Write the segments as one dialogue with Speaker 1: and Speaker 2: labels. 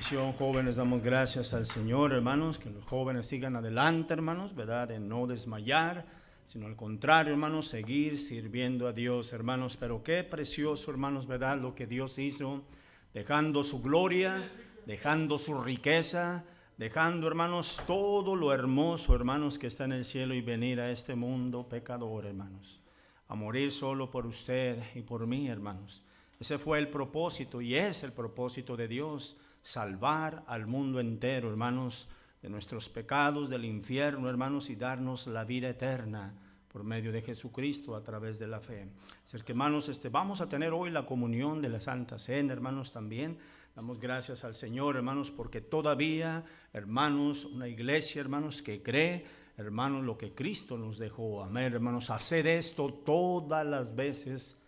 Speaker 1: bendición, jóvenes. Damos gracias al Señor, hermanos, que los jóvenes sigan adelante, hermanos, ¿verdad? De no desmayar, sino al contrario, hermanos, seguir sirviendo a Dios, hermanos. Pero qué precioso, hermanos, ¿verdad? Lo que Dios hizo, dejando su gloria, dejando su riqueza, dejando, hermanos, todo lo hermoso, hermanos, que está en el cielo y venir a este mundo pecador, hermanos, a morir solo por usted y por mí, hermanos. Ese fue el propósito y es el propósito de Dios, salvar al mundo entero, hermanos, de nuestros pecados, del infierno, hermanos, y darnos la vida eterna por medio de Jesucristo a través de la fe. Así que, hermanos, vamos a tener hoy la comunión de la Santa Cena, hermanos, también. Damos gracias al Señor, hermanos, porque todavía, hermanos, una iglesia, hermanos, que cree, hermanos, lo que Cristo nos dejó. Amén, hermanos, hacer esto todas las veces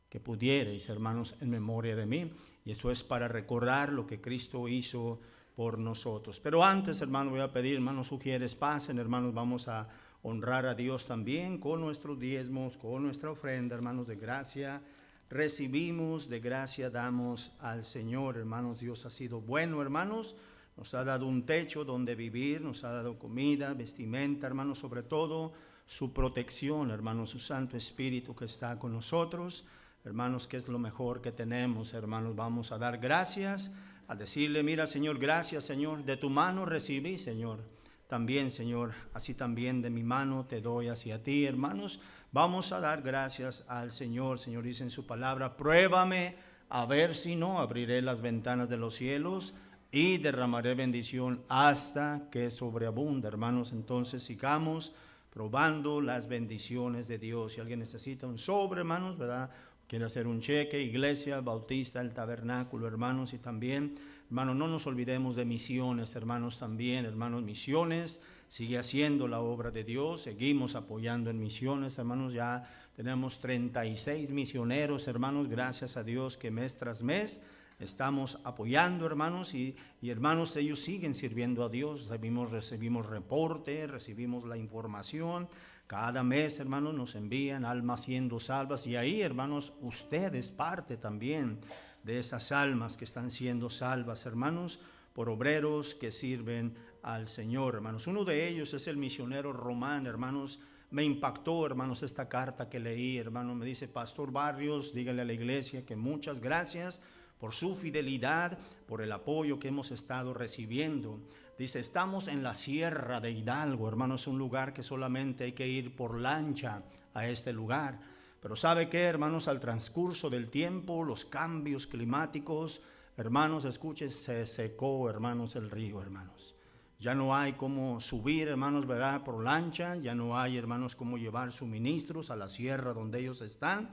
Speaker 1: que pudierais, hermanos, en memoria de mí. Y esto es para recordar lo que Cristo hizo por nosotros. Pero antes, hermanos, voy a pedir, hermanos, sugieres pasen, hermanos, vamos a honrar a Dios también con nuestros diezmos, con nuestra ofrenda, hermanos, de gracia. Recibimos, de gracia damos al Señor, hermanos. Dios ha sido bueno, hermanos. Nos ha dado un techo donde vivir, nos ha dado comida, vestimenta, hermanos, sobre todo su protección, hermanos, su Santo Espíritu que está con nosotros. Hermanos, que es lo mejor que tenemos, hermanos. Vamos a dar gracias, a decirle, mira, Señor, gracias, Señor, de tu mano recibí, Señor. También, Señor, así también de mi mano te doy hacia ti, hermanos. Vamos a dar gracias al Señor. Señor dice en su palabra, pruébame a ver si no abriré las ventanas de los cielos y derramaré bendición hasta que sobreabunda, hermanos. Entonces sigamos probando las bendiciones de Dios. Si alguien necesita un sobre, hermanos, ¿verdad? Quiere hacer un cheque, Iglesia Bautista, el Tabernáculo, hermanos, y también, hermanos, no nos olvidemos de misiones, hermanos, también, hermanos, misiones, sigue haciendo la obra de Dios, seguimos apoyando en misiones, hermanos, ya tenemos 36 misioneros, hermanos, gracias a Dios que mes tras mes estamos apoyando, hermanos, y hermanos, ellos siguen sirviendo a Dios. Recibimos reporte, recibimos la información. Cada mes, hermanos, nos envían almas siendo salvas, y ahí, hermanos, usted es parte también de esas almas que están siendo salvas, hermanos, por obreros que sirven al Señor, hermanos. Uno de ellos es el misionero Román, hermanos. Me impactó, hermanos, esta carta que leí, hermano. Me dice, Pastor Barrios, dígale a la iglesia que muchas gracias por su fidelidad, por el apoyo que hemos estado recibiendo. Dice, estamos en la Sierra de Hidalgo, hermano, es un lugar que solamente hay que ir por lancha a este lugar. Pero ¿sabe qué, hermanos? Al transcurso del tiempo, los cambios climáticos, hermanos, escuchen, se secó, hermanos, el río, hermanos. Ya no hay cómo subir, hermanos, ¿verdad? Por lancha, ya no hay, hermanos, cómo llevar suministros a la sierra donde ellos están.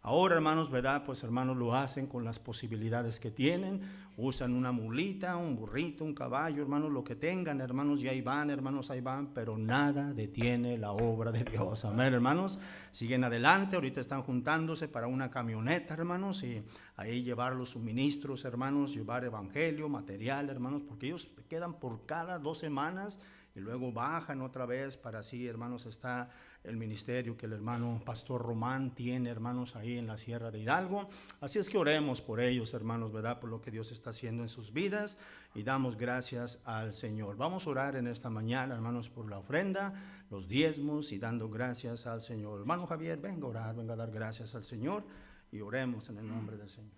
Speaker 1: Ahora, hermanos, ¿verdad? Pues, hermanos, lo hacen con las posibilidades que tienen. Usan una mulita, un burrito, un caballo, hermanos, lo que tengan, hermanos, y ahí van, hermanos, ahí van, pero nada detiene la obra de Dios. Amén, hermanos. Siguen adelante, ahorita están juntándose para una camioneta, hermanos, y ahí llevar los suministros, hermanos, llevar evangelio, material, hermanos, porque ellos quedan por cada 2 semanas y luego bajan otra vez para así, hermanos, está el ministerio que el hermano Pastor Román tiene, hermanos, ahí en la Sierra de Hidalgo. Así es que oremos por ellos, hermanos, ¿verdad? Por lo que Dios está haciendo en sus vidas, y damos gracias al Señor. Vamos a orar en esta mañana, hermanos, por la ofrenda, los diezmos, y dando gracias al Señor. Hermano Javier, venga a orar, venga a dar gracias al Señor, y oremos en el nombre del Señor.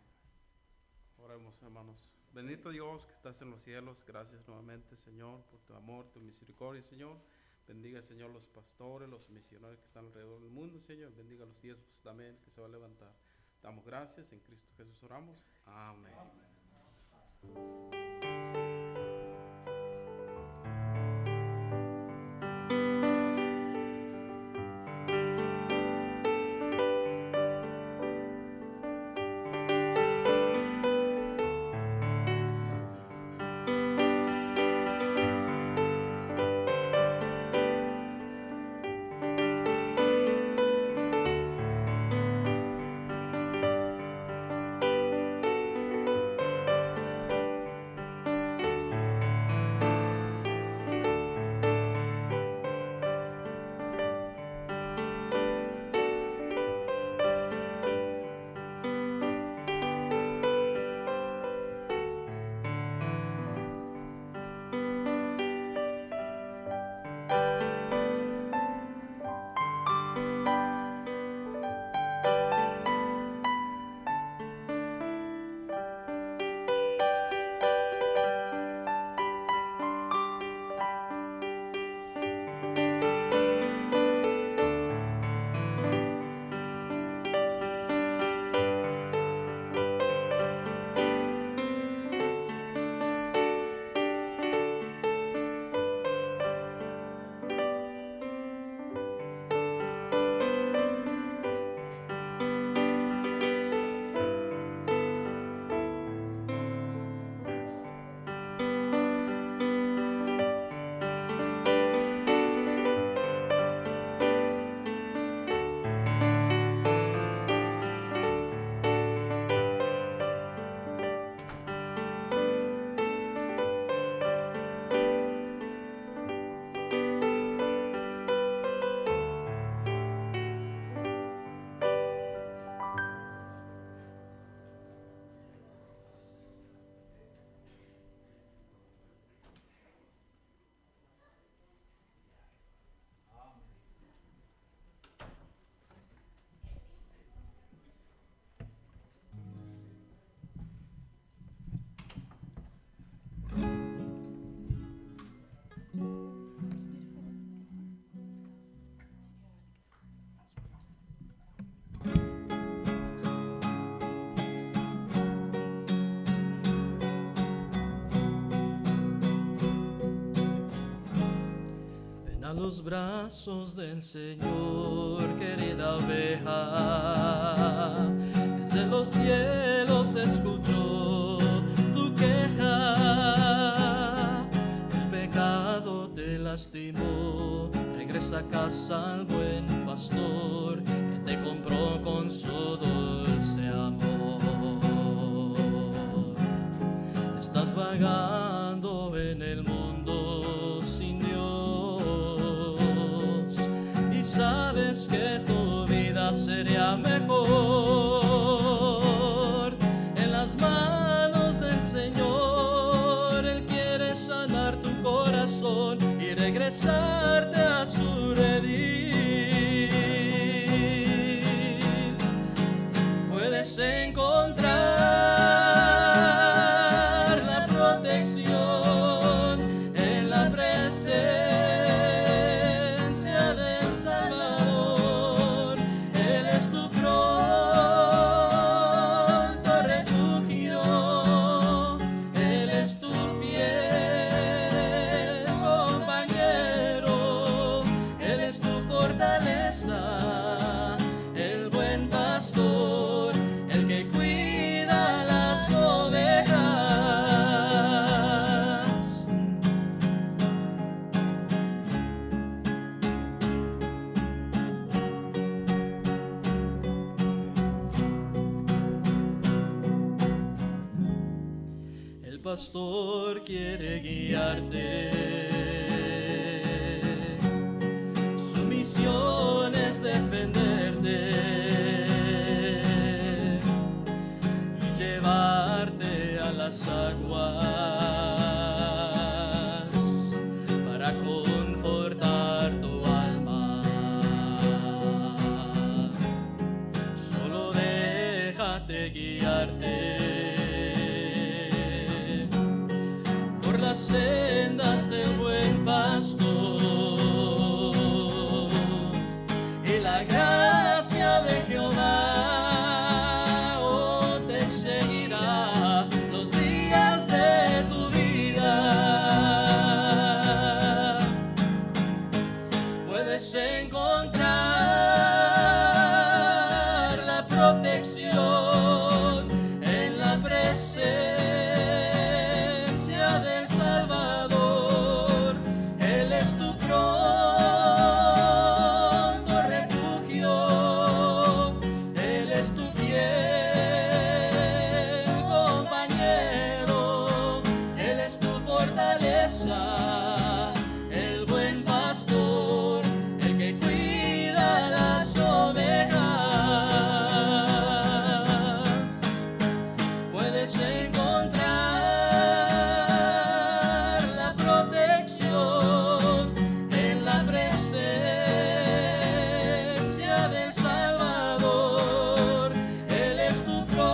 Speaker 2: Oremos, hermanos. Bendito Dios que estás en los cielos, gracias nuevamente, Señor, por tu amor, tu misericordia, Señor. Bendiga, Señor, los pastores, los misioneros que están alrededor del mundo, Señor. Bendiga los diezmos también que se va a levantar. Damos gracias, en Cristo Jesús oramos. Amén.
Speaker 3: los brazos del Señor, querida oveja. Desde los cielos escuchó tu queja. El pecado te lastimó. Regresa a casa al buen pastor que te compró con su dulce amor. Estás vagando en el mundo sin Dios y sabes que tu vida sería mejor en las manos del Señor. Él quiere sanar tu corazón y regresarte a su redil. Puedes encontrar pastor quiere guiarte. Su misión es defenderte y llevarte a las aguas para confortar tu alma. Solo déjate guiarte las sendas del buen pastor, y la gracia de Jehová te seguirá los días de tu vida. Puedes encontrar la protección en la presencia del Salvador. Él es tu pronto refugio, Él es tu fiel compañero, Él es tu fortaleza, el buen pastor, el que cuida las ovejas. Puedes encontrar en la presencia del Salvador. Él es tu pronto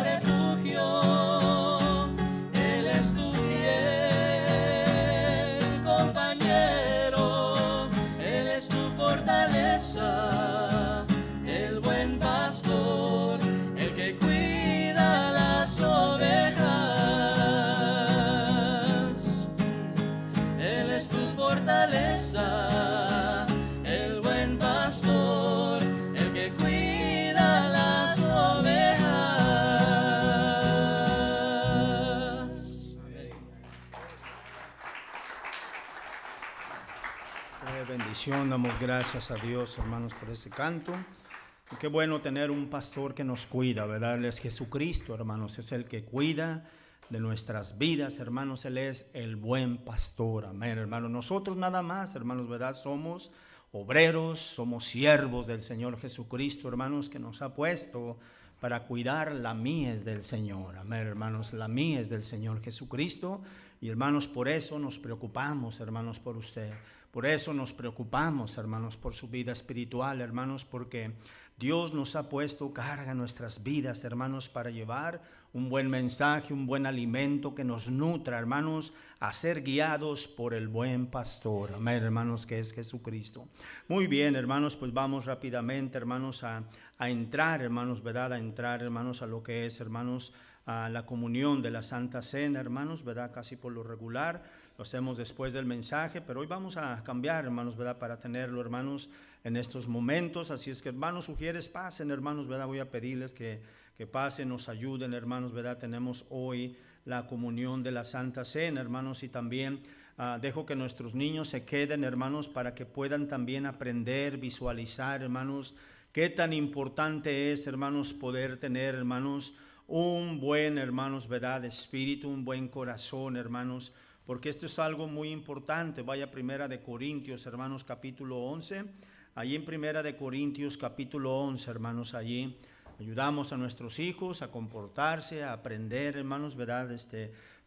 Speaker 3: refugio, Él es tu fiel compañero, Él es tu fortaleza, el buen pastor, el que cuida las ovejas. Fortaleza, el buen pastor, el que cuida las ovejas. Amén.
Speaker 1: Qué bendición, damos gracias a Dios, hermanos, por ese canto. Y qué bueno tener un pastor que nos cuida, ¿verdad? Él es Jesucristo, hermanos, es el que cuida de nuestras vidas, hermanos. Él es el buen pastor, amén, hermanos. Nosotros nada más, hermanos, ¿verdad? Somos obreros, somos siervos del Señor Jesucristo, hermanos, que nos ha puesto para cuidar la mies del Señor, amén, hermanos. La mies del Señor Jesucristo. Y hermanos, por eso nos preocupamos, hermanos, por usted. Por eso nos preocupamos, hermanos, por su vida espiritual, hermanos, porque Dios nos ha puesto carga en nuestras vidas, hermanos, para llevar un buen mensaje, un buen alimento que nos nutra, hermanos, a ser guiados por el buen pastor, amén, hermanos, que es Jesucristo. Muy bien, hermanos, pues vamos rápidamente, hermanos, a entrar, hermanos, ¿verdad? A entrar, hermanos, a lo que es, hermanos, a la comunión de la Santa Cena, hermanos, ¿verdad? Casi por lo regular lo hacemos después del mensaje, pero hoy vamos a cambiar, hermanos, ¿verdad? Para tenerlo, hermanos, en estos momentos. Así es que, hermanos, sugieres, pasen, hermanos, ¿verdad? Voy a pedirles que pasen, nos ayuden, hermanos, ¿verdad? Tenemos hoy la comunión de la Santa Cena, hermanos, y también dejo que nuestros niños se queden, hermanos, para que puedan también aprender, visualizar, hermanos, qué tan importante es, hermanos, poder tener, hermanos, un buen, hermanos, verdad, espíritu, un buen corazón, hermanos, porque esto es algo muy importante. Vaya Primera de Corintios, hermanos, capítulo 11, allí en Primera de Corintios, capítulo 11, hermanos, allí ayudamos a nuestros hijos a comportarse, a aprender, hermanos, verdad,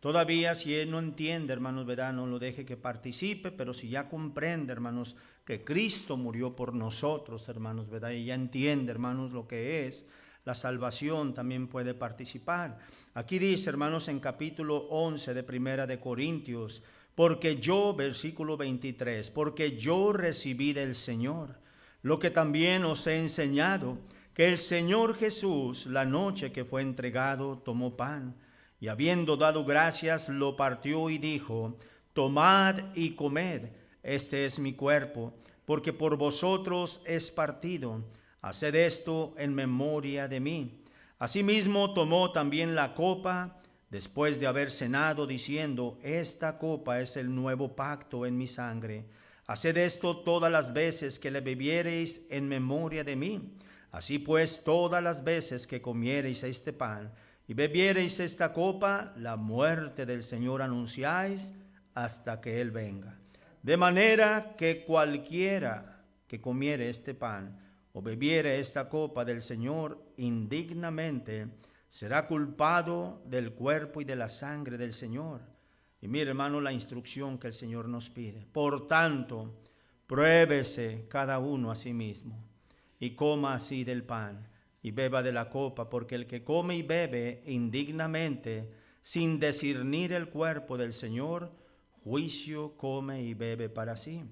Speaker 1: todavía si él no entiende, hermanos, verdad, no lo deje que participe, pero si ya comprende, hermanos, que Cristo murió por nosotros, hermanos, verdad, y ya entiende, hermanos, lo que es la salvación, también puede participar. Aquí dice, hermanos, en capítulo 11 de Primera de Corintios, porque yo, versículo 23, porque yo recibí del Señor lo que también os he enseñado, que el Señor Jesús, la noche que fue entregado, tomó pan, y habiendo dado gracias, lo partió y dijo, tomad y comed, este es mi cuerpo, porque por vosotros es partido. Haced esto en memoria de mí. Asimismo tomó también la copa, después de haber cenado, diciendo, esta copa es el nuevo pacto en mi sangre. Haced esto todas las veces que le bebiereis en memoria de mí. Así pues, todas las veces que comiereis este pan y bebiereis esta copa, la muerte del Señor anunciáis hasta que Él venga. De manera que cualquiera que comiere este pan o bebiere esta copa del Señor indignamente, será culpado del cuerpo y de la sangre del Señor. Y mire, hermano, la instrucción que el Señor nos pide. Por tanto, pruébese cada uno a sí mismo, y coma así del pan, y beba de la copa, porque el que come y bebe indignamente, sin discernir el cuerpo del Señor, juicio come y bebe para sí.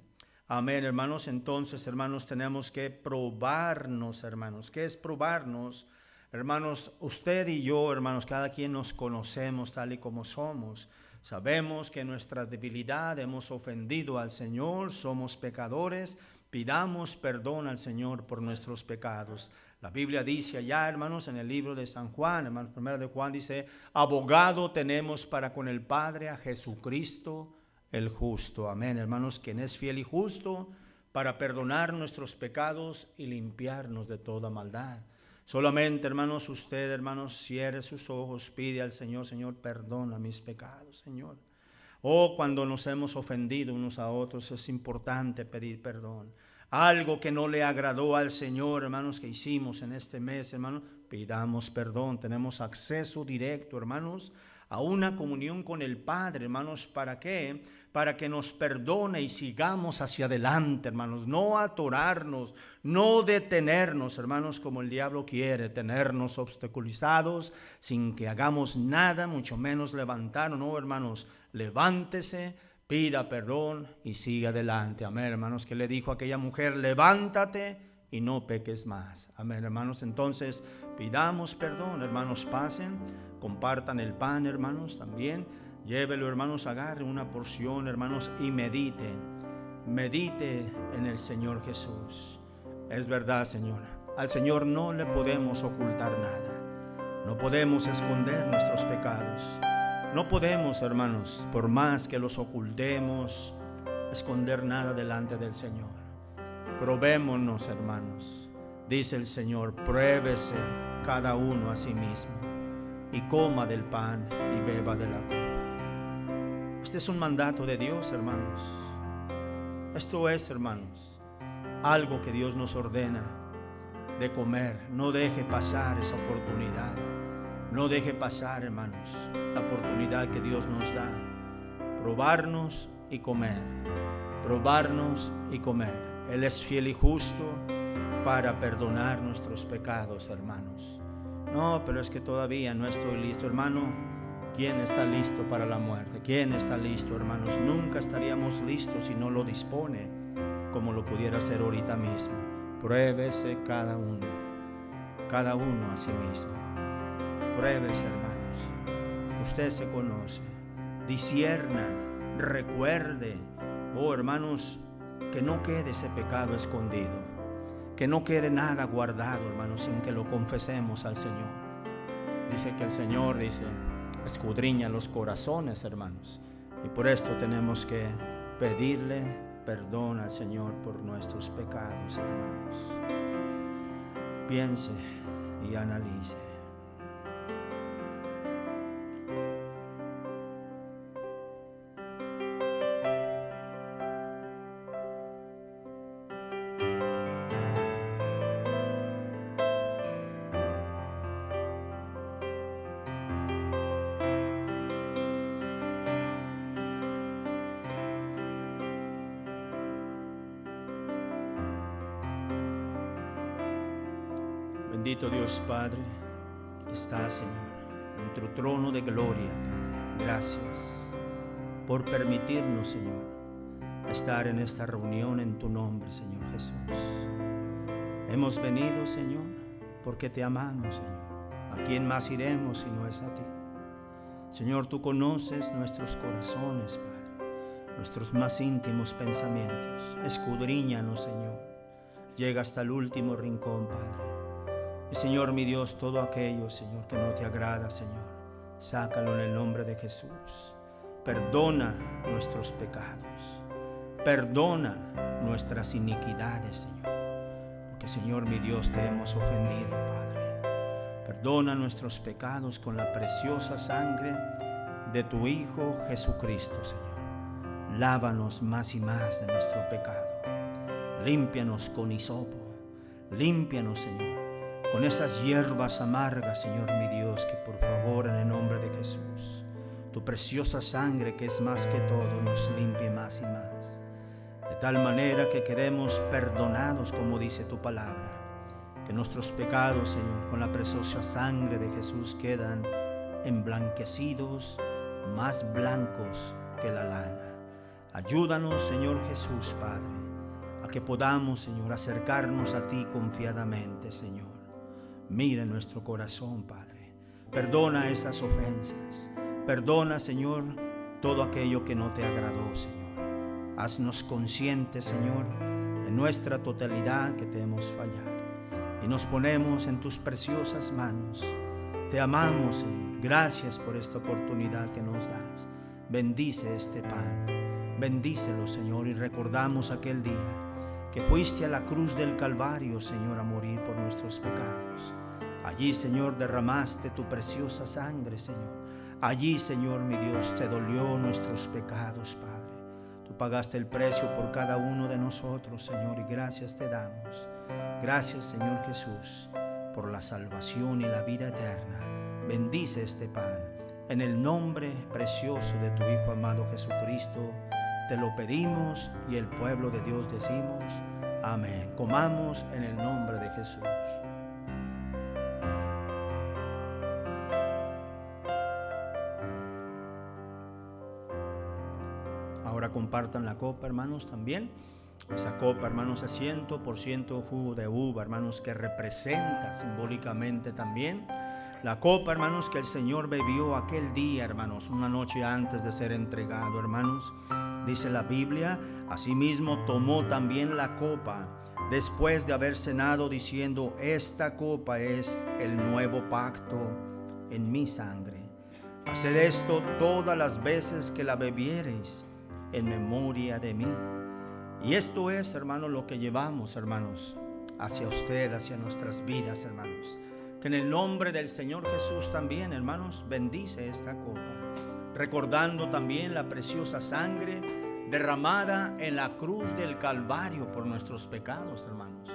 Speaker 1: Amén, hermanos. Entonces, hermanos, tenemos que probarnos, hermanos. ¿Qué es probarnos? Hermanos, usted y yo, hermanos, cada quien nos conocemos tal y como somos. Sabemos que en nuestra debilidad hemos ofendido al Señor, somos pecadores. Pidamos perdón al Señor por nuestros pecados. La Biblia dice allá, hermanos, en el libro de San Juan, hermanos, primero de Juan dice, abogado tenemos para con el Padre a Jesucristo el justo. Amén, hermanos, quien es fiel y justo para perdonar nuestros pecados y limpiarnos de toda maldad. Solamente, hermanos, usted, hermanos, cierre sus ojos, pide al Señor, Señor, perdona mis pecados, Señor. Cuando nos hemos ofendido unos a otros, es importante pedir perdón. Algo que no le agradó al Señor, hermanos, que hicimos en este mes, hermanos, pidamos perdón. Tenemos acceso directo, hermanos, a una comunión con el Padre, hermanos. ¿Para qué? Para que nos perdone y sigamos hacia adelante, hermanos. No atorarnos, no detenernos, hermanos, como el diablo quiere, tenernos obstaculizados sin que hagamos nada, mucho menos levantar. No, hermanos, levántese, pida perdón y siga adelante. Amén, hermanos, que le dijo a aquella mujer, levántate y no peques más. Amén, hermanos. Entonces, pidamos perdón, hermanos, pasen, compartan el pan, hermanos, también. Llévelo, hermanos, agarre una porción, hermanos, y medite en el Señor Jesús. Es verdad, Señor, al Señor no le podemos ocultar nada. No podemos esconder nuestros pecados. No podemos, hermanos, por más que los ocultemos, esconder nada delante del Señor. Probémonos, hermanos. Dice el Señor, pruébese cada uno a sí mismo y coma del pan y beba de la copa. Este es un mandato de Dios, hermanos. Esto es, hermanos, algo que Dios nos ordena de comer. No deje pasar esa oportunidad. No deje pasar, hermanos, la oportunidad que Dios nos da. Probarnos y comer. Probarnos y comer. Él es fiel y justo para perdonar nuestros pecados, hermanos. No, pero es que todavía no estoy listo, hermano. ¿Quién está listo para la muerte? ¿Quién está listo, hermanos? Nunca estaríamos listos si no lo dispone, como lo pudiera hacer ahorita mismo. Pruébese cada uno a sí mismo. Pruébese, hermanos. Usted se conoce. Discierna recuerde, oh hermanos, que no quede ese pecado escondido, que no quede nada guardado, hermanos, sin que lo confesemos al Señor. Dice que el Señor escudriña los corazones, hermanos, y por esto tenemos que pedirle perdón al Señor por nuestros pecados, hermanos. Piense y analice. Bendito Dios Padre, que estás, Señor, en tu trono de gloria, Padre. Gracias por permitirnos, Señor, estar en esta reunión en tu nombre, Señor Jesús. Hemos venido, Señor, porque te amamos, Señor. ¿A quién más iremos si no es a ti? Señor, tú conoces nuestros corazones, Padre, nuestros más íntimos pensamientos. Escudriñanos, Señor. Llega hasta el último rincón, Padre. Y Señor, mi Dios, todo aquello, Señor, que no te agrada, Señor, sácalo en el nombre de Jesús. Perdona nuestros pecados. Perdona nuestras iniquidades, Señor. Porque, Señor, mi Dios, te hemos ofendido, Padre. Perdona nuestros pecados con la preciosa sangre de tu Hijo Jesucristo, Señor. Lávanos más y más de nuestro pecado. Límpianos con hisopo. Límpianos, Señor, con esas hierbas amargas, Señor mi Dios, que por favor en el nombre de Jesús, tu preciosa sangre que es más que todo, nos limpie más y más, de tal manera que quedemos perdonados como dice tu palabra, que nuestros pecados, Señor, con la preciosa sangre de Jesús quedan emblanquecidos, más blancos que la lana. Ayúdanos, Señor Jesús, Padre, a que podamos, Señor, acercarnos a ti confiadamente, Señor. Mira nuestro corazón, Padre. Perdona esas ofensas. Perdona, Señor, todo aquello que no te agradó, Señor. Haznos conscientes, Señor, en nuestra totalidad que te hemos fallado. Y nos ponemos en tus preciosas manos. Te amamos, Señor. Gracias por esta oportunidad que nos das. Bendice este pan. Bendícelo, Señor, y recordamos aquel día que fuiste a la cruz del Calvario, Señor, a morir por nuestros pecados. Allí, Señor, derramaste tu preciosa sangre, Señor. Allí, Señor, mi Dios, te dolió nuestros pecados, Padre. Tú pagaste el precio por cada uno de nosotros, Señor, y gracias te damos. Gracias, Señor Jesús, por la salvación y la vida eterna. Bendice este pan. En el nombre precioso de tu Hijo amado Jesucristo, te lo pedimos y el pueblo de Dios decimos, amén. Comamos en el nombre de Jesús. Ahora compartan la copa, hermanos, también. Esa copa, hermanos, es 100% jugo de uva, hermanos, que representa simbólicamente también la copa, hermanos, que el Señor bebió aquel día, hermanos, una noche antes de ser entregado, hermanos. Dice la Biblia, asimismo tomó también la copa después de haber cenado, diciendo, esta copa es el nuevo pacto en mi sangre. Haced esto todas las veces que la bebiereis en memoria de mí. Y esto es, hermanos, lo que llevamos, hermanos, hacia usted, hacia nuestras vidas, hermanos. Que en el nombre del Señor Jesús también, hermanos, bendice esta copa, recordando también la preciosa sangre derramada en la cruz del Calvario por nuestros pecados, hermanos.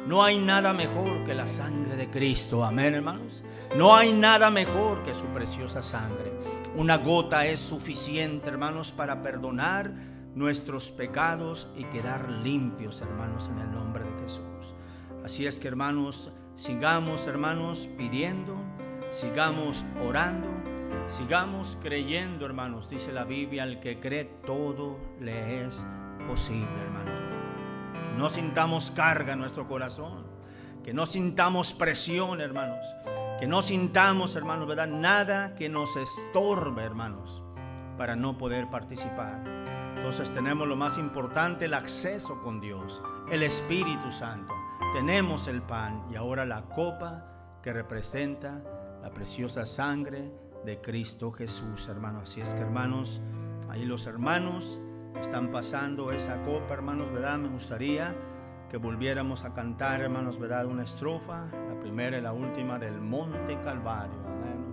Speaker 1: No hay nada mejor que la sangre de Cristo, amén, hermanos. No hay nada mejor que su preciosa sangre. Una gota es suficiente, hermanos, para perdonar nuestros pecados y quedar limpios, hermanos, en el nombre de Jesús. Así es que, hermanos, sigamos, hermanos, pidiendo, sigamos orando, sigamos creyendo, hermanos. Dice la Biblia, al que cree todo le es posible, hermanos. Que no sintamos carga en nuestro corazón, que no sintamos presión, hermanos, que no sintamos, hermanos, ¿verdad? Nada que nos estorbe, hermanos, para no poder participar. Entonces tenemos lo más importante, el acceso con Dios, el Espíritu Santo. Tenemos el pan y ahora la copa que representa la preciosa sangre de Cristo Jesús, hermanos. Así es que, hermanos, ahí los hermanos están pasando esa copa, hermanos, ¿verdad? Me gustaría que volviéramos a cantar, hermanos, ¿verdad? Una estrofa, la primera y la última del Monte Calvario. Amén.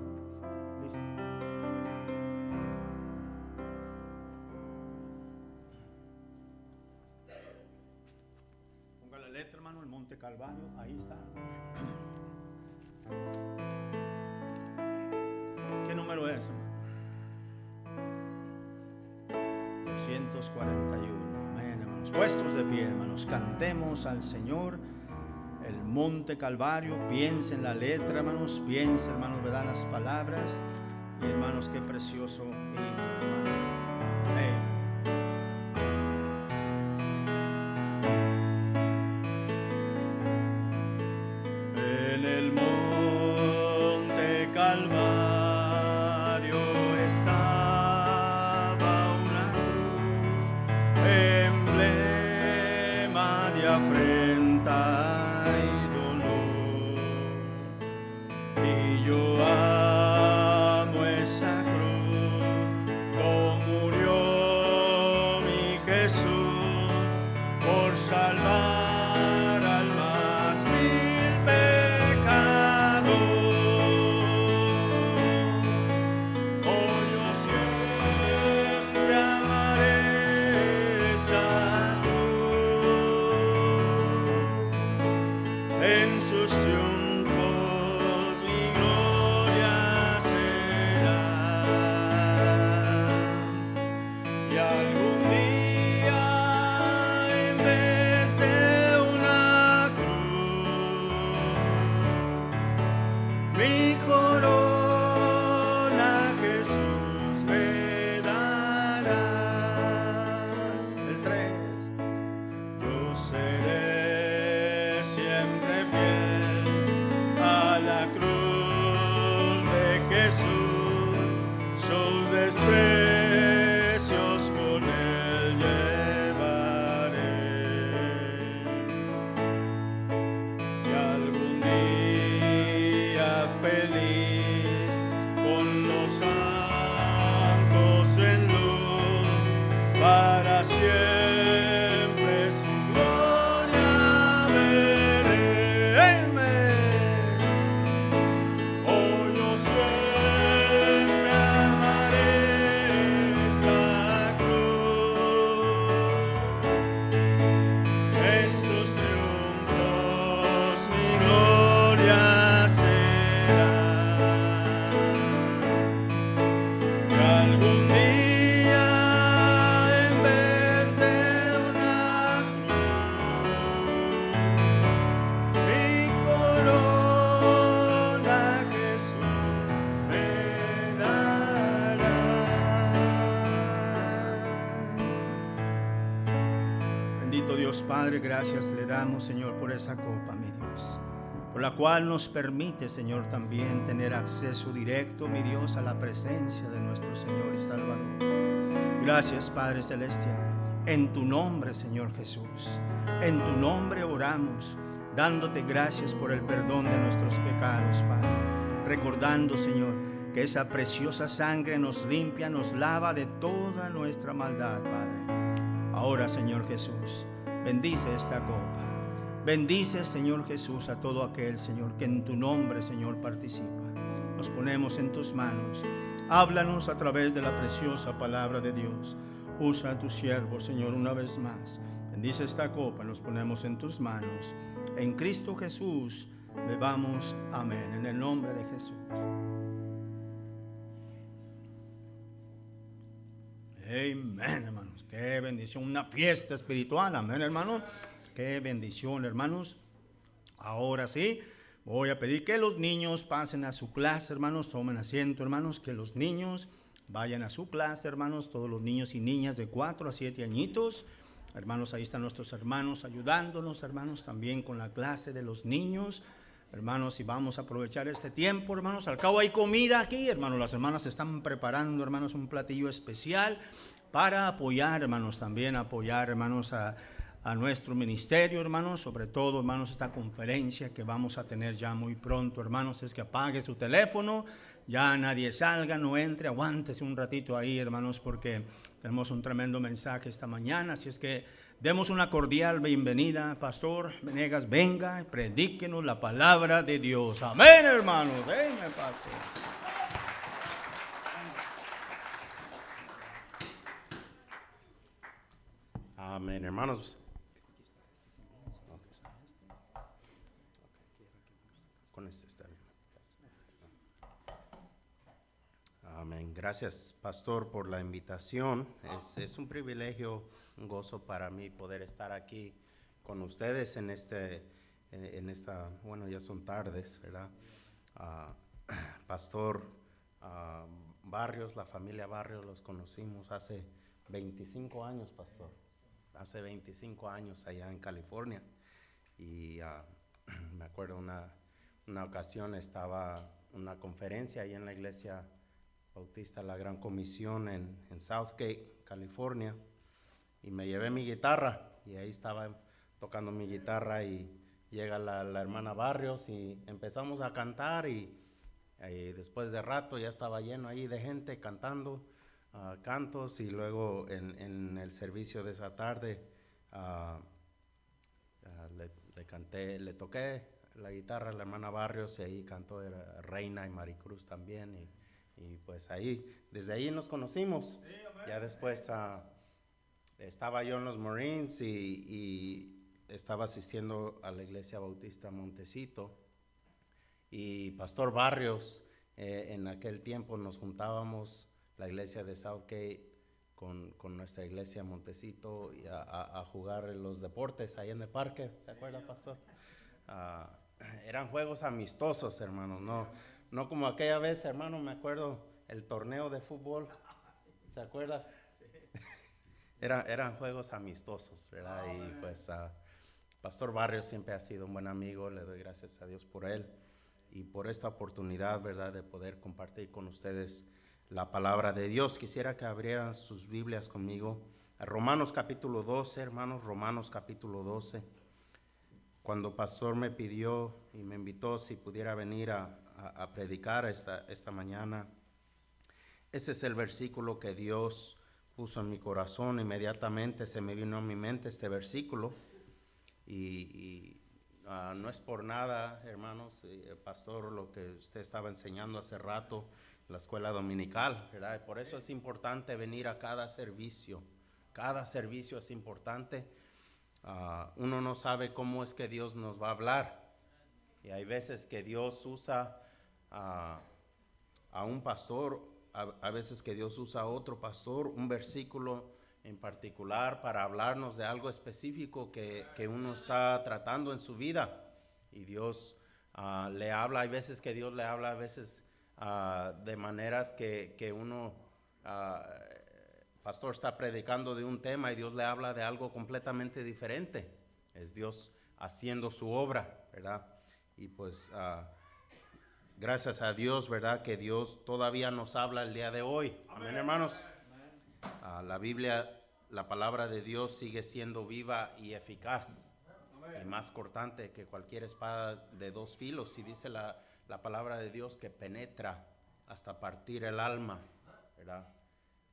Speaker 1: Ponga la letra, hermano, el Monte Calvario, ahí está. ¿Qué número es, hermano? 241. Amén, hermanos. Puestos de pie, hermanos, cantemos al Señor el Monte Calvario. Piensen en la letra, hermanos. Piensen, hermanos, ¿verdad? Las palabras. Y, hermanos, qué precioso himno, hermano. Amén. En el Monte Calvario estaba una cruz, emblema de afrenta y dolor. Y yo amo esa cruz, como murió mi Jesús por salvar almas mil pecados. Oh, yo siempre amaré esa cruz. En sus triunfos mi gloria será. Y algún día, en vez de una cruz, mi corona Jesús me dará. El 3. Yo seré siempre fiel a la cruz de Jesús, sus desprecios con él llevaré. Y algún día feliz con los santos en luz, para siempre su gloria veré. Amén. Oh, yo siempre amaré esa cruz. En sus triunfos mi gloria será. Y algún día, en vez de una cruz, mi corona Jesús me dará. Bendito Dios Padre, gracias le damos, Señor, por esa copa, mi Dios, por la cual nos permite, Señor, también tener acceso directo, mi Dios, a la presencia de nuestro Señor y Salvador. Gracias, Padre Celestial. En tu nombre, Señor Jesús, en tu nombre oramos, dándote gracias por el perdón de nuestros pecados, Padre. Recordando, Señor, que esa preciosa sangre nos limpia, nos lava de toda nuestra maldad, Padre. Ahora, Señor Jesús, bendice esta copa. Bendice, Señor Jesús, a todo aquel, Señor, que en tu nombre, Señor, participa. Nos ponemos en tus manos. Háblanos a través de la preciosa palabra de Dios. Usa a tu siervo, Señor, una vez más. Bendice esta copa, nos ponemos en tus manos. En Cristo Jesús, bebamos. Amén. En el nombre de Jesús. Amén, hermanos. Qué bendición. Una fiesta espiritual. Amén, hermanos. Qué bendición, hermanos. Ahora sí, voy a pedir que los niños pasen a su clase, hermanos. Tomen asiento, hermanos. Que los niños vayan a su clase, hermanos. Todos los niños y niñas de 4 a 7 añitos. Hermanos, ahí están nuestros hermanos ayudándonos, hermanos, también con la clase de los niños. hermanos, y vamos a aprovechar este tiempo, hermanos. Al cabo hay comida aquí, hermanos. Las hermanas están preparando, hermanos, un platillo especial para apoyar, hermanos, también apoyar, hermanos, a nuestro ministerio, hermanos, sobre todo, hermanos, esta conferencia que vamos a tener ya muy pronto, hermanos. Es que apague su teléfono, ya nadie salga, no entre, aguántese un ratito ahí, hermanos, porque tenemos un tremendo mensaje esta mañana. Así es que demos una cordial bienvenida, Pastor Venegas, venga, predíquenos la palabra de Dios. Amén, hermanos. Venga, Pastor.
Speaker 4: Amén, hermanos. Con este está bien. Amén. Gracias, Pastor, por la invitación. Es un privilegio, un gozo para mí poder estar aquí con ustedes en esta, bueno, ya son tardes, ¿verdad? Pastor Barrios, la familia Barrios, los conocimos hace 25 años, Pastor. Hace 25 años allá en California. Y me acuerdo una ocasión estaba una conferencia ahí en la iglesia Bautista La Gran Comisión en Southgate, California, y me llevé mi guitarra y ahí estaba tocando mi guitarra y llega la hermana Barrios y empezamos a cantar y después de rato ya estaba lleno ahí de gente cantando cantos, y luego en el servicio de esa tarde le toqué la guitarra a la hermana Barrios y ahí cantó Reina y Maricruz también, y pues ahí, desde ahí nos conocimos. Ya después estaba yo en los Marines y estaba asistiendo a la iglesia Bautista Montecito, y Pastor Barrios, en aquel tiempo nos juntábamos la iglesia de Southgate con nuestra iglesia Montecito a jugar los deportes ahí en el parque. ¿Se acuerda, Pastor? Eran juegos amistosos, hermano, no como aquella vez, hermano, me acuerdo el torneo de fútbol, ¿se acuerda? Eran juegos amistosos, ¿verdad? Y pues Pastor Barrios siempre ha sido un buen amigo, le doy gracias a Dios por él y por esta oportunidad, ¿verdad?, de poder compartir con ustedes la palabra de Dios. Quisiera que abrieran sus Biblias conmigo a Romanos capítulo 12, hermanos, Romanos capítulo 12. Cuando Pastor me pidió y me invitó si pudiera venir a predicar esta mañana, ese es el versículo que Dios puso en mi corazón. Inmediatamente se me vino a mi mente este versículo y no es por nada, hermanos, Pastor, lo que usted estaba enseñando hace rato, la escuela dominical, ¿verdad? Por eso es importante venir a cada servicio es importante. Uno no sabe cómo es que Dios nos va a hablar, y hay veces que Dios usa a un pastor, a veces que Dios usa a otro pastor, un versículo en particular para hablarnos de algo específico que uno está tratando en su vida, y Dios le habla. Hay veces que Dios le habla, a veces de maneras que uno, pastor está predicando de un tema y Dios le habla de algo completamente diferente. Es Dios haciendo su obra, ¿verdad? Y pues gracias a Dios, ¿verdad?, que Dios todavía nos habla el día de hoy. Amén, hermanos. La Biblia, la palabra de Dios sigue siendo viva y eficaz, y más cortante que cualquier espada de dos filos. Y dice la palabra de Dios que penetra hasta partir el alma, ¿verdad?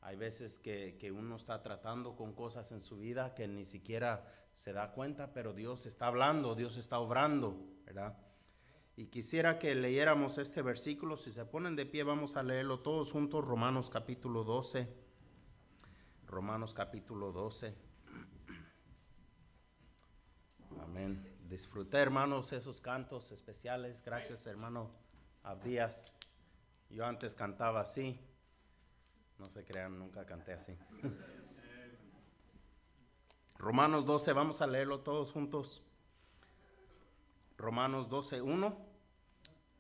Speaker 4: Hay veces que uno está tratando con cosas en su vida que ni siquiera se da cuenta, pero Dios está hablando, Dios está obrando, ¿verdad? Y quisiera que leyéramos este versículo. Si se ponen de pie, vamos a leerlo todos juntos. Romanos capítulo 12. Romanos capítulo 12. Amén. Disfruté, hermanos, esos cantos especiales. Gracias, hermano Abdías. Yo antes cantaba así. No se crean, nunca canté así. Romanos 12, vamos a leerlo todos juntos. Romanos 12:1.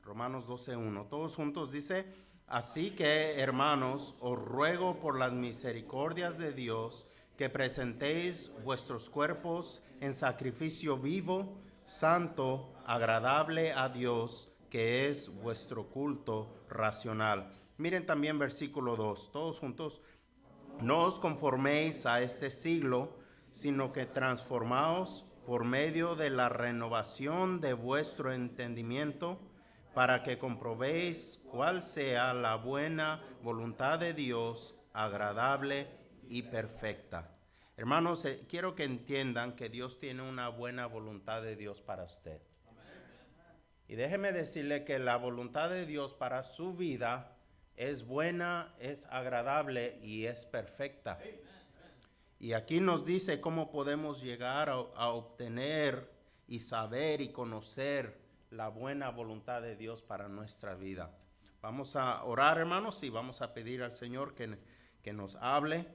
Speaker 4: Romanos 12:1. Todos juntos dice: así que, hermanos, os ruego por las misericordias de Dios que presentéis vuestros cuerpos en sacrificio vivo, santo, agradable a Dios, que es vuestro culto racional. Miren también versículo 2, todos juntos. No os conforméis a este siglo, sino que transformaos por medio de la renovación de vuestro entendimiento, para que comprobéis cuál sea la buena voluntad de Dios, agradable y perfecta. Hermanos, quiero que entiendan que Dios tiene una buena voluntad de Dios para usted. Y déjeme decirle que la voluntad de Dios para su vida es buena, es agradable y es perfecta. Y aquí nos dice cómo podemos llegar a obtener y saber y conocer la buena voluntad de Dios para nuestra vida. Vamos a orar, hermanos, y vamos a pedir al Señor que nos hable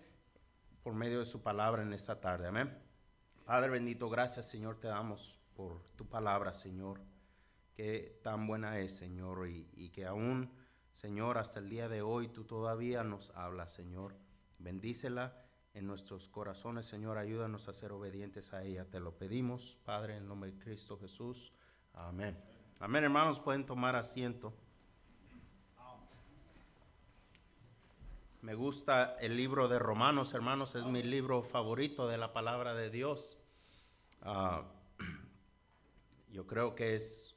Speaker 4: por medio de su palabra en esta tarde. Amén. Padre bendito, gracias, Señor, te damos por tu palabra, Señor, que tan buena es, Señor, y que aún, Señor, hasta el día de hoy tú todavía nos hablas, Señor. Bendícela en nuestros corazones, Señor, ayúdanos a ser obedientes a ella. Te lo pedimos, Padre, en el nombre de Cristo Jesús. Amén. Amén, hermanos, pueden tomar asiento. Me gusta el libro de Romanos, hermanos, es mi libro favorito de la palabra de Dios. Yo creo que es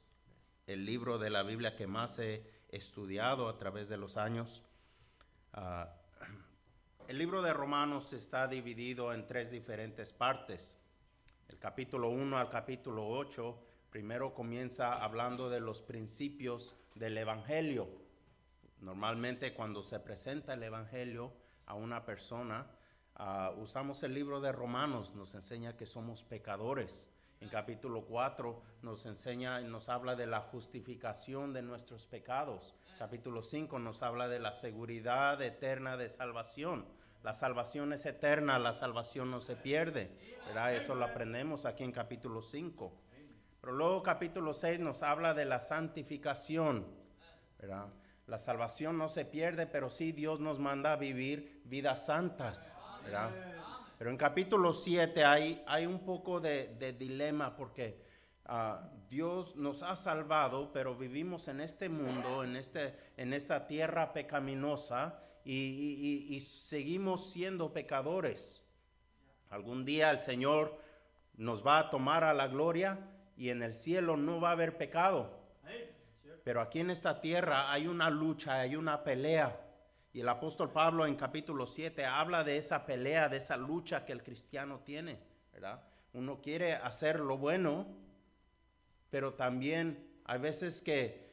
Speaker 4: el libro de la Biblia que más he estudiado a través de los años. El libro de Romanos está dividido en 3 diferentes partes. El capítulo 1 al capítulo 8, primero comienza hablando de los principios del Evangelio. Normalmente cuando se presenta el Evangelio a una persona, usamos el libro de Romanos, nos enseña que somos pecadores. En capítulo 4 nos habla de la justificación de nuestros pecados. Capítulo 5 nos habla de la seguridad eterna de salvación. La salvación es eterna, la salvación no se pierde, ¿verdad? Eso lo aprendemos aquí en capítulo 5. Pero luego capítulo 6 nos habla de la santificación, ¿verdad? La salvación no se pierde, pero sí Dios nos manda a vivir vidas santas, ¿verdad? Pero en capítulo 7 hay un poco de dilema porque Dios nos ha salvado, pero vivimos en este mundo, en esta tierra pecaminosa y seguimos siendo pecadores. Algún día el Señor nos va a tomar a la gloria y en el cielo no va a haber pecado. Pero aquí en esta tierra hay una lucha, hay una pelea. Y el apóstol Pablo en capítulo 7 habla de esa pelea, de esa lucha que el cristiano tiene, ¿verdad? Uno quiere hacer lo bueno, pero también hay veces que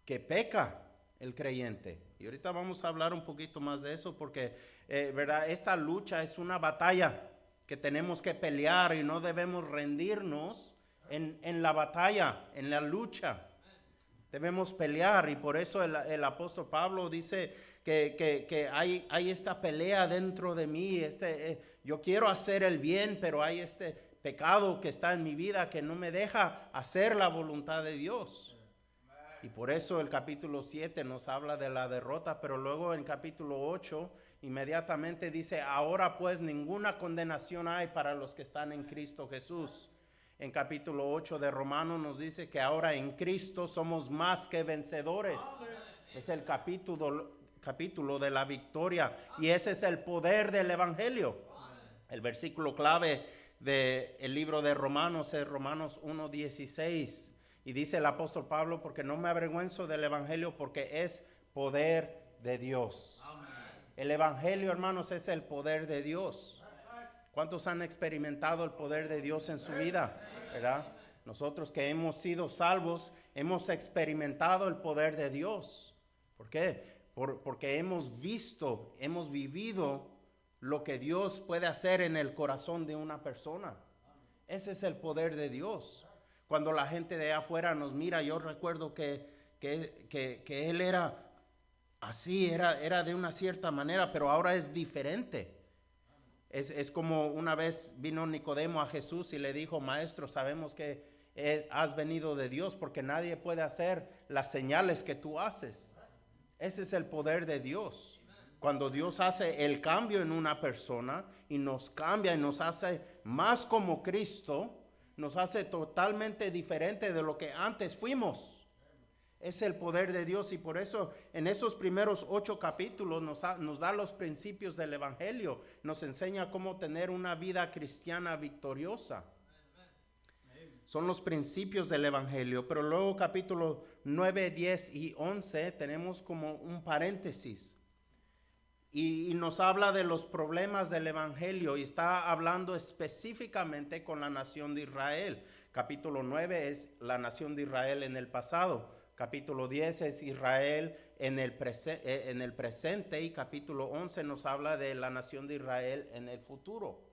Speaker 4: peca el creyente. Y ahorita vamos a hablar un poquito más de eso porque, ¿verdad? Esta lucha es una batalla que tenemos que pelear y no debemos rendirnos en la batalla, en la lucha. Debemos pelear y por eso el apóstol Pablo dice que hay esta pelea dentro de mí. Yo quiero hacer el bien, pero hay este pecado que está en mi vida que no me deja hacer la voluntad de Dios. Y por eso el capítulo 7 nos habla de la derrota, pero luego en capítulo 8 inmediatamente dice, ahora pues ninguna condenación hay para los que están en Cristo Jesús. En capítulo 8 de Romanos nos dice que ahora en Cristo somos más que vencedores. Es el capítulo de la victoria y ese es el poder del Evangelio. El versículo clave del libro de Romanos es Romanos 1:16 y dice el apóstol Pablo, porque no me avergüenzo del Evangelio porque es poder de Dios. El Evangelio, hermanos, es el poder de Dios. ¿Cuántos han experimentado el poder de Dios en su vida? ¿Verdad? Nosotros que hemos sido salvos, hemos experimentado el poder de Dios. ¿Por qué? Porque hemos visto, hemos vivido lo que Dios puede hacer en el corazón de una persona. Ese es el poder de Dios. Cuando la gente de afuera nos mira, yo recuerdo que él era así, era de una cierta manera, pero ahora es diferente. Es como una vez vino Nicodemo a Jesús y le dijo, maestro, sabemos que has venido de Dios porque nadie puede hacer las señales que tú haces. Ese es el poder de Dios. Cuando Dios hace el cambio en una persona y nos cambia y nos hace más como Cristo, nos hace totalmente diferente de lo que antes fuimos. Es el poder de Dios, y por eso en esos primeros 8 capítulos nos da los principios del Evangelio. Nos enseña cómo tener una vida cristiana victoriosa. Son los principios del Evangelio. Pero luego capítulo 9, 10 y 11 tenemos como un paréntesis. Y nos habla de los problemas del Evangelio, y está hablando específicamente con la nación de Israel. Capítulo 9 es la nación de Israel en el pasado. Capítulo 10 es Israel en el presente, y capítulo 11 nos habla de la nación de Israel en el futuro.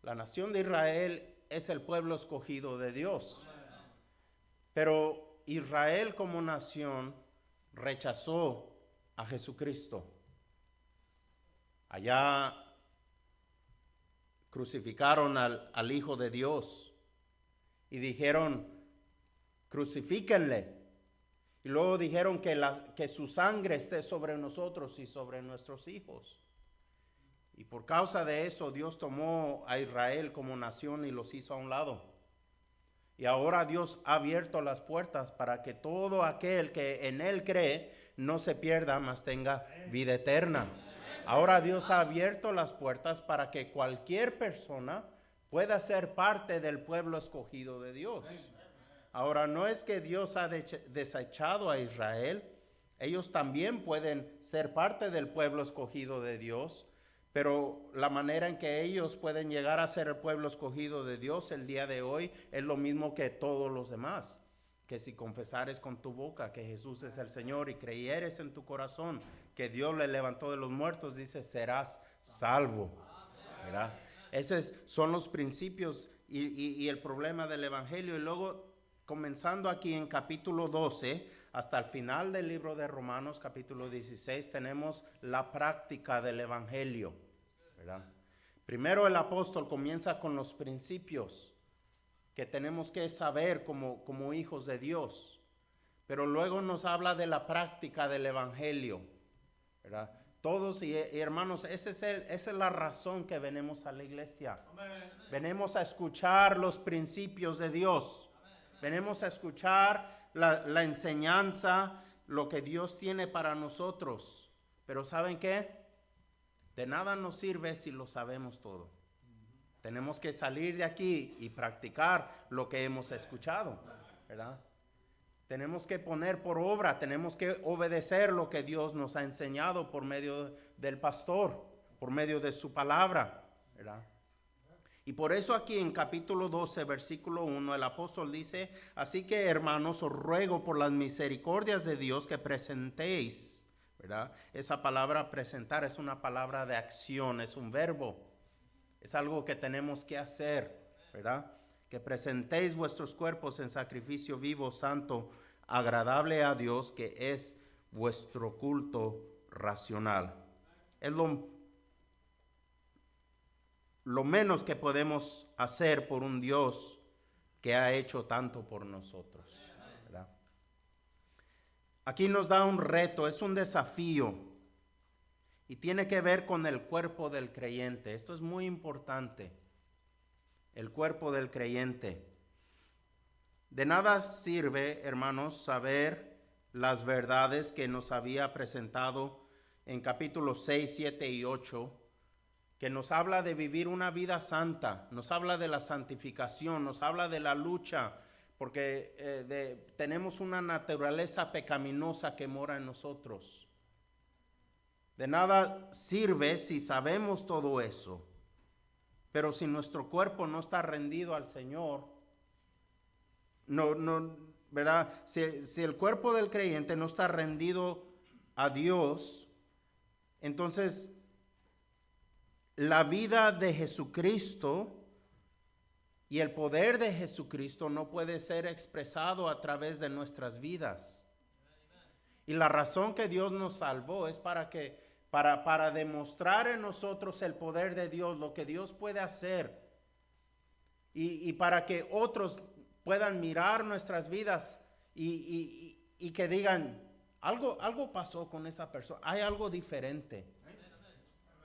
Speaker 4: La nación de Israel es el pueblo escogido de Dios. Pero Israel como nación rechazó a Jesucristo. Allá crucificaron al Hijo de Dios y dijeron, crucifíquenle. Y luego dijeron que su sangre esté sobre nosotros y sobre nuestros hijos. Y por causa de eso Dios tomó a Israel como nación y los hizo a un lado. Y ahora Dios ha abierto las puertas para que todo aquel que en Él cree no se pierda, mas tenga vida eterna. Ahora Dios ha abierto las puertas para que cualquier persona pueda ser parte del pueblo escogido de Dios. Ahora, no es que Dios ha desechado a Israel. Ellos también pueden ser parte del pueblo escogido de Dios, pero la manera en que ellos pueden llegar a ser el pueblo escogido de Dios el día de hoy es lo mismo que todos los demás. Que si confesares con tu boca que Jesús es el Señor y creyeres en tu corazón que Dios le levantó de los muertos, dice, serás salvo. ¿Verdad? Esos son los principios y el problema del Evangelio. Y luego, comenzando aquí en capítulo 12 hasta el final del libro de Romanos, capítulo 16, tenemos la práctica del Evangelio, ¿verdad? Primero el apóstol comienza con los principios que tenemos que saber como hijos de Dios, pero luego nos habla de la práctica del Evangelio, ¿verdad? Todos y hermanos, esa es la razón que venimos a la iglesia. Venimos a escuchar los principios de Dios. Venimos a escuchar la enseñanza, lo que Dios tiene para nosotros. Pero ¿saben qué? De nada nos sirve si lo sabemos todo. Tenemos que salir de aquí y practicar lo que hemos escuchado, ¿verdad? Tenemos que poner por obra, tenemos que obedecer lo que Dios nos ha enseñado por medio del pastor, por medio de su palabra, ¿verdad? Y por eso aquí en capítulo 12, versículo 1, el apóstol dice, así que hermanos, os ruego por las misericordias de Dios que presentéis, ¿verdad? Esa palabra presentar es una palabra de acción, es un verbo, es algo que tenemos que hacer, ¿verdad? Que presentéis vuestros cuerpos en sacrificio vivo, santo, agradable a Dios, que es vuestro culto racional. Es lo menos que podemos hacer por un Dios que ha hecho tanto por nosotros, ¿verdad? Aquí nos da un reto, es un desafío, y tiene que ver con el cuerpo del creyente. Esto es muy importante, el cuerpo del creyente. De nada sirve, hermanos, saber las verdades que nos había presentado en capítulos 6, 7 y 8, que nos habla de vivir una vida santa, nos habla de la santificación, nos habla de la lucha, porque tenemos una naturaleza pecaminosa que mora en nosotros. De nada sirve si sabemos todo eso, pero si nuestro cuerpo no está rendido al Señor, ¿verdad? Si el cuerpo del creyente no está rendido a Dios, entonces la vida de Jesucristo y el poder de Jesucristo no puede ser expresado a través de nuestras vidas. Y la razón que Dios nos salvó es para demostrar en nosotros el poder de Dios, lo que Dios puede hacer, y para que otros puedan mirar nuestras vidas y que digan, algo pasó con esa persona, hay algo diferente.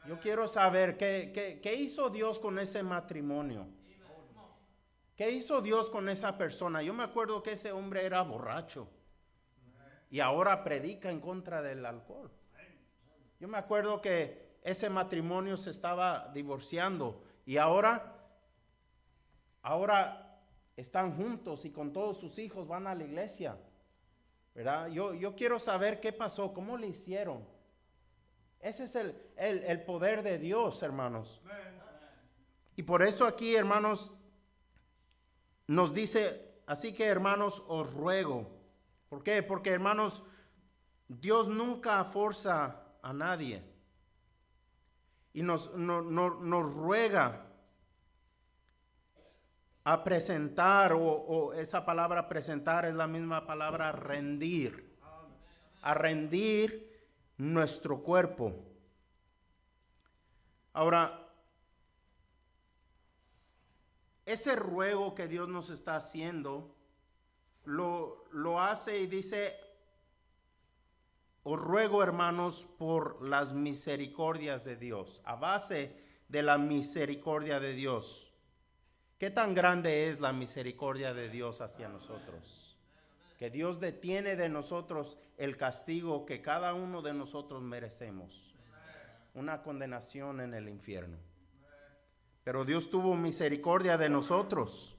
Speaker 4: Yo quiero saber qué hizo Dios con ese matrimonio. ¿Qué hizo Dios con esa persona? Yo me acuerdo que ese hombre era borracho y ahora predica en contra del alcohol. Yo me acuerdo que ese matrimonio se estaba divorciando y ahora están juntos y con todos sus hijos van a la iglesia, ¿verdad? Yo quiero saber qué pasó, cómo le hicieron. Ese es el poder de Dios, hermanos. Y por eso aquí, hermanos, nos dice, así que hermanos, os ruego. ¿Por qué? Porque hermanos, Dios nunca forza a nadie. Y nos ruega a presentar, o esa palabra presentar es la misma palabra rendir. A rendir nuestro cuerpo. Ahora, ese ruego que Dios nos está haciendo, lo hace y dice, os ruego, hermanos, por las misericordias de Dios, a base de la misericordia de Dios. ¿Qué tan grande es la misericordia de Dios hacia nosotros? Que Dios detiene de nosotros el castigo que cada uno de nosotros merecemos. Una condenación en el infierno. Pero Dios tuvo misericordia de nosotros.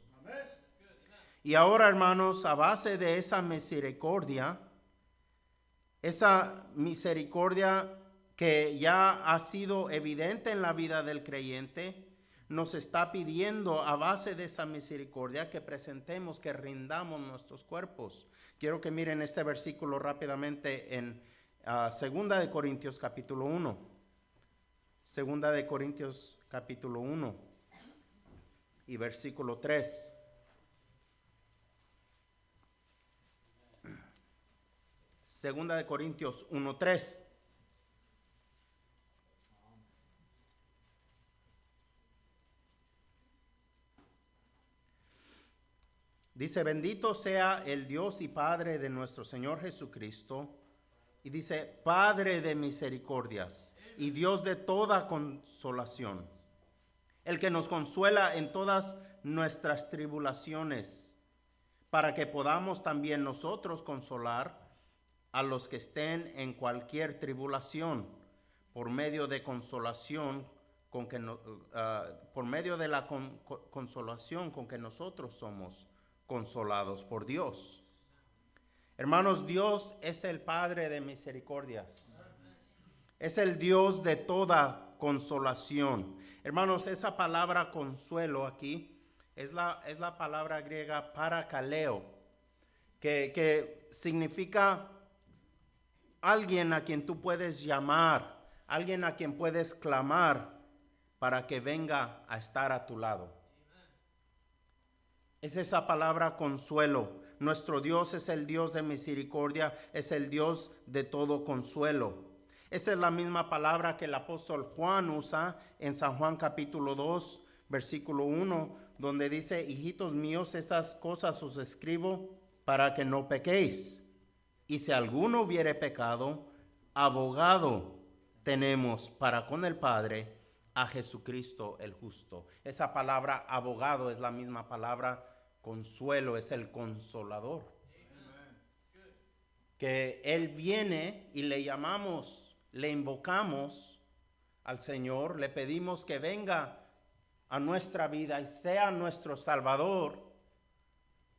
Speaker 4: Y ahora, hermanos, a base de esa misericordia que ya ha sido evidente en la vida del creyente, nos está pidiendo a base de esa misericordia que presentemos, que rindamos nuestros cuerpos. Quiero que miren este versículo rápidamente en 2 de Corintios capítulo 1. 2 de Corintios capítulo 1 y versículo 3. Segunda de Corintios 1:3. Dice, bendito sea el Dios y Padre de nuestro Señor Jesucristo. Y dice, Padre de misericordias y Dios de toda consolación, el que nos consuela en todas nuestras tribulaciones, para que podamos también nosotros consolar a los que estén en cualquier tribulación, por medio de consolación por medio de la consolación con que nosotros somos consolados por Dios. Hermanos, Dios es el Padre de misericordias. Es el Dios de toda consolación. Hermanos, esa palabra consuelo aquí es la palabra griega parakaleo, que significa alguien a quien tú puedes llamar, alguien a quien puedes clamar para que venga a estar a tu lado. Es esa palabra consuelo. Nuestro Dios es el Dios de misericordia, es el Dios de todo consuelo. Esta es la misma palabra que el apóstol Juan usa en San Juan capítulo 2, versículo 1, donde dice, hijitos míos, estas cosas os escribo para que no pequéis. Y si alguno hubiere pecado, abogado tenemos para con el Padre, a Jesucristo el justo. Esa palabra abogado es la misma palabra consuelo, es el consolador. Que Él viene y le llamamos, le invocamos al Señor, le pedimos que venga a nuestra vida y sea nuestro Salvador.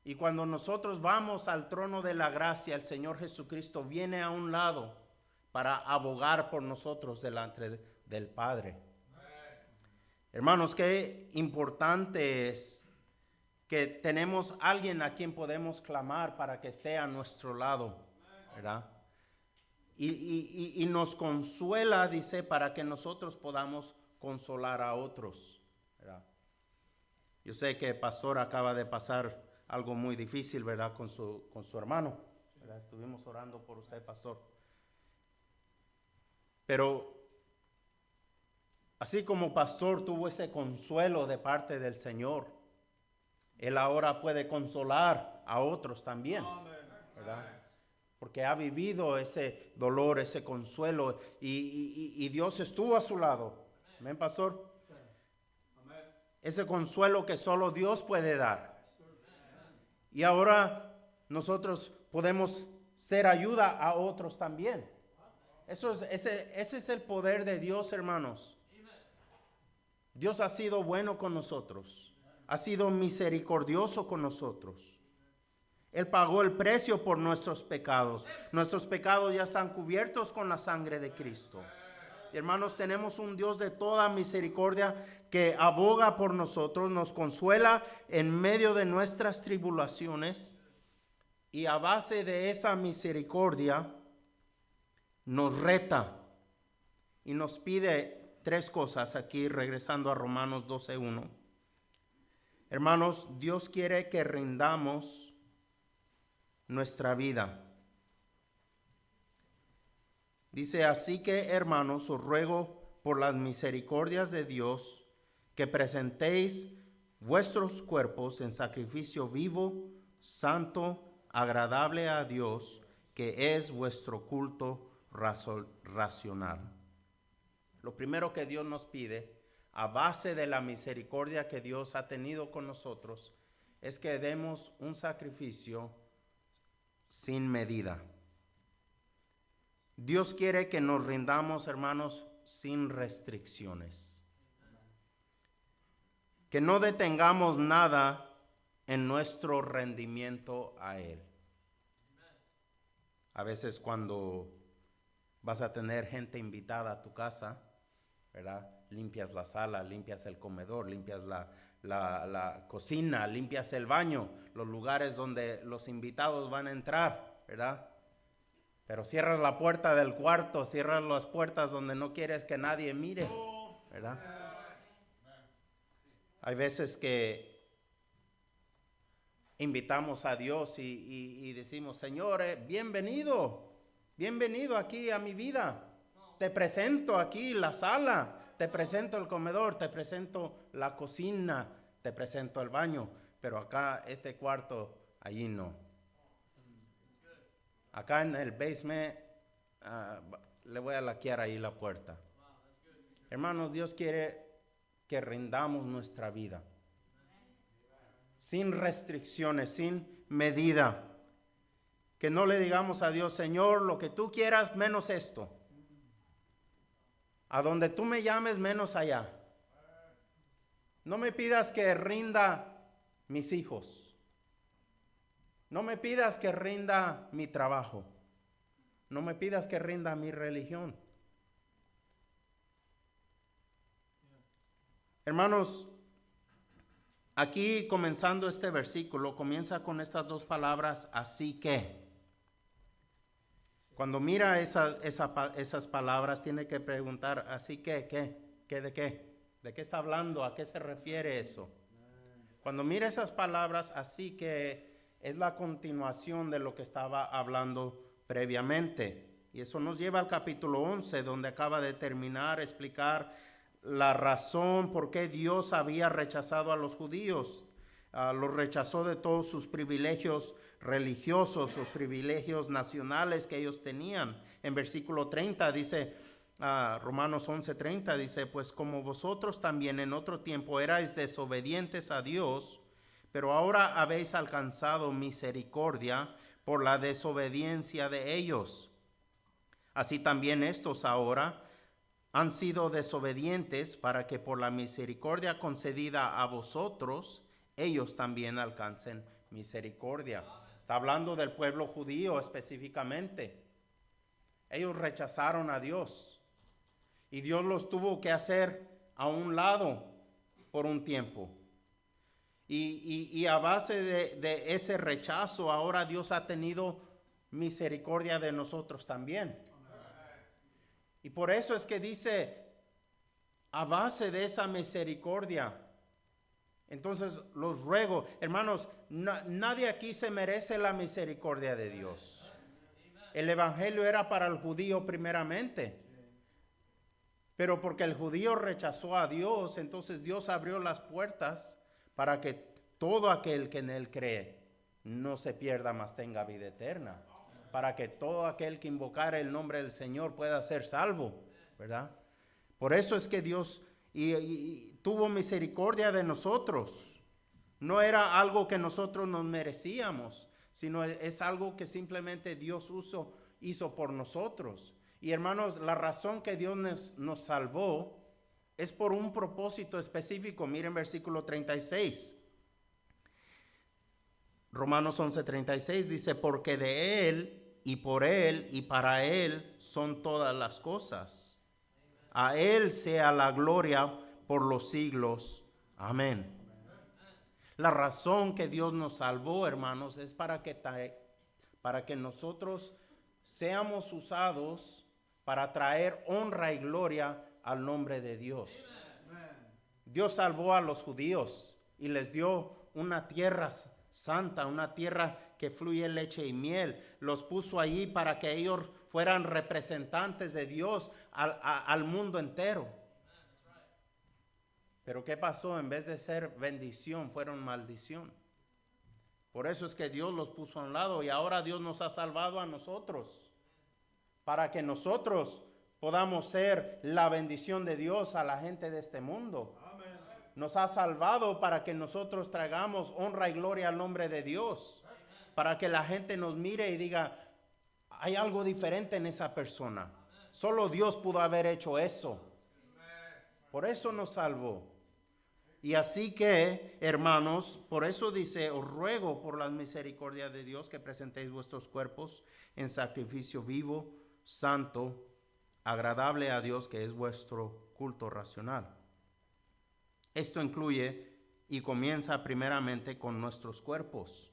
Speaker 4: Y cuando nosotros vamos al trono de la gracia, el Señor Jesucristo viene a un lado para abogar por nosotros delante del Padre. Hermanos, qué importante es que tenemos alguien a quien podemos clamar para que esté a nuestro lado, ¿verdad? Y nos consuela, dice, para que nosotros podamos consolar a otros, ¿verdad? Yo sé que el pastor acaba de pasar algo muy difícil, ¿verdad? Con su hermano, ¿verdad? Estuvimos orando por usted, pastor. Pero así como pastor tuvo ese consuelo de parte del Señor, él ahora puede consolar a otros también, ¿verdad? Porque ha vivido ese dolor, ese consuelo, y Dios estuvo a su lado. ¿Amén, pastor? Ese consuelo que solo Dios puede dar. Y ahora nosotros podemos ser ayuda a otros también. Ese es el poder de Dios, hermanos. Dios ha sido bueno con nosotros. Ha sido misericordioso con nosotros. Él pagó el precio por nuestros pecados. Nuestros pecados ya están cubiertos con la sangre de Cristo. Y hermanos, tenemos un Dios de toda misericordia que aboga por nosotros, nos consuela en medio de nuestras tribulaciones. Y a base de esa misericordia nos reta y nos pide 3 cosas aquí, regresando a Romanos 12:1. Hermanos, Dios quiere que rindamos nuestra vida. Dice, así que hermanos, os ruego por las misericordias de Dios que presentéis vuestros cuerpos en sacrificio vivo, santo, agradable a Dios, que es vuestro culto racional. Lo primero que Dios nos pide, a base de la misericordia que Dios ha tenido con nosotros, es que demos un sacrificio sin medida. Dios quiere que nos rindamos, hermanos, sin restricciones. Que no detengamos nada en nuestro rendimiento a Él. A veces cuando vas a tener gente invitada a tu casa, ¿verdad? Limpias la sala, limpias el comedor, limpias la cocina, limpias el baño, los lugares donde los invitados van a entrar, ¿verdad? Pero cierras la puerta del cuarto, cierras las puertas donde no quieres que nadie mire, ¿verdad? Hay veces que invitamos a Dios y decimos, Señor, bienvenido aquí a mi vida. Te presento aquí la sala, te presento el comedor, te presento la cocina, te presento el baño, pero acá este cuarto, allí no. Acá en el basement le voy a laquear ahí la puerta. Hermanos, Dios quiere que rindamos nuestra vida sin restricciones, sin medida. Que no le digamos a Dios, Señor, lo que tú quieras menos esto. A donde tú me llames menos allá. No me pidas que rinda mis hijos. No me pidas que rinda mi trabajo. No me pidas que rinda mi religión. Hermanos, aquí comenzando este versículo, comienza con estas 2 palabras, así que. Cuando mira esas palabras, tiene que preguntar, así que, ¿qué de qué? ¿De qué está hablando? ¿A qué se refiere eso? Cuando mira esas palabras, así que es la continuación de lo que estaba hablando previamente. Y eso nos lleva al capítulo 11, donde acaba de terminar, explicar la razón por qué Dios había rechazado a los judíos. Los rechazó de todos sus privilegios religiosos, sus privilegios nacionales que ellos tenían. En versículo 30 dice, Romanos 11:30 dice, pues como vosotros también en otro tiempo erais desobedientes a Dios, pero ahora habéis alcanzado misericordia por la desobediencia de ellos. Así también estos ahora han sido desobedientes para que por la misericordia concedida a vosotros, ellos también alcancen misericordia. Está hablando del pueblo judío específicamente. Ellos rechazaron a Dios y Dios los tuvo que hacer a un lado por un tiempo. Y a base de ese rechazo, ahora Dios ha tenido misericordia de nosotros también. Y por eso es que dice, a base de esa misericordia, entonces los ruego, hermanos, nadie aquí se merece la misericordia de Dios. El evangelio era para el judío primeramente, pero porque el judío rechazó a Dios, entonces Dios abrió las puertas para que todo aquel que en Él cree no se pierda, mas tenga vida eterna. Para que todo aquel que invocara el nombre del Señor pueda ser salvo, ¿verdad? Por eso es que Dios tuvo misericordia de nosotros. No era algo que nosotros nos merecíamos, sino es algo que simplemente Dios hizo por nosotros. Y hermanos, la razón que Dios nos salvó es por un propósito específico. Miren versículo 36. Romanos 11:36 dice, porque de Él y por Él y para Él son todas las cosas. A Él sea la gloria por los siglos. Amén. La razón que Dios nos salvó, hermanos, es para que nosotros seamos usados para traer honra y gloria al nombre de Dios. Dios salvó a los judíos y les dio una tierra santa, una tierra que fluye leche y miel. Los puso allí para que ellos fueran representantes de Dios al mundo entero. Pero ¿qué pasó? En vez de ser bendición, fueron maldición. Por eso es que Dios los puso a un lado y ahora Dios nos ha salvado a nosotros, para que nosotros podamos ser la bendición de Dios a la gente de este mundo. Nos ha salvado para que nosotros traigamos honra y gloria al nombre de Dios, para que la gente nos mire y diga, hay algo diferente en esa persona. Solo Dios pudo haber hecho eso. Por eso nos salvó. Y así que, hermanos, por eso dice, os ruego por las misericordias de Dios que presentéis vuestros cuerpos en sacrificio vivo, santo, agradable a Dios, que es vuestro culto racional. Esto incluye y comienza primeramente con nuestros cuerpos.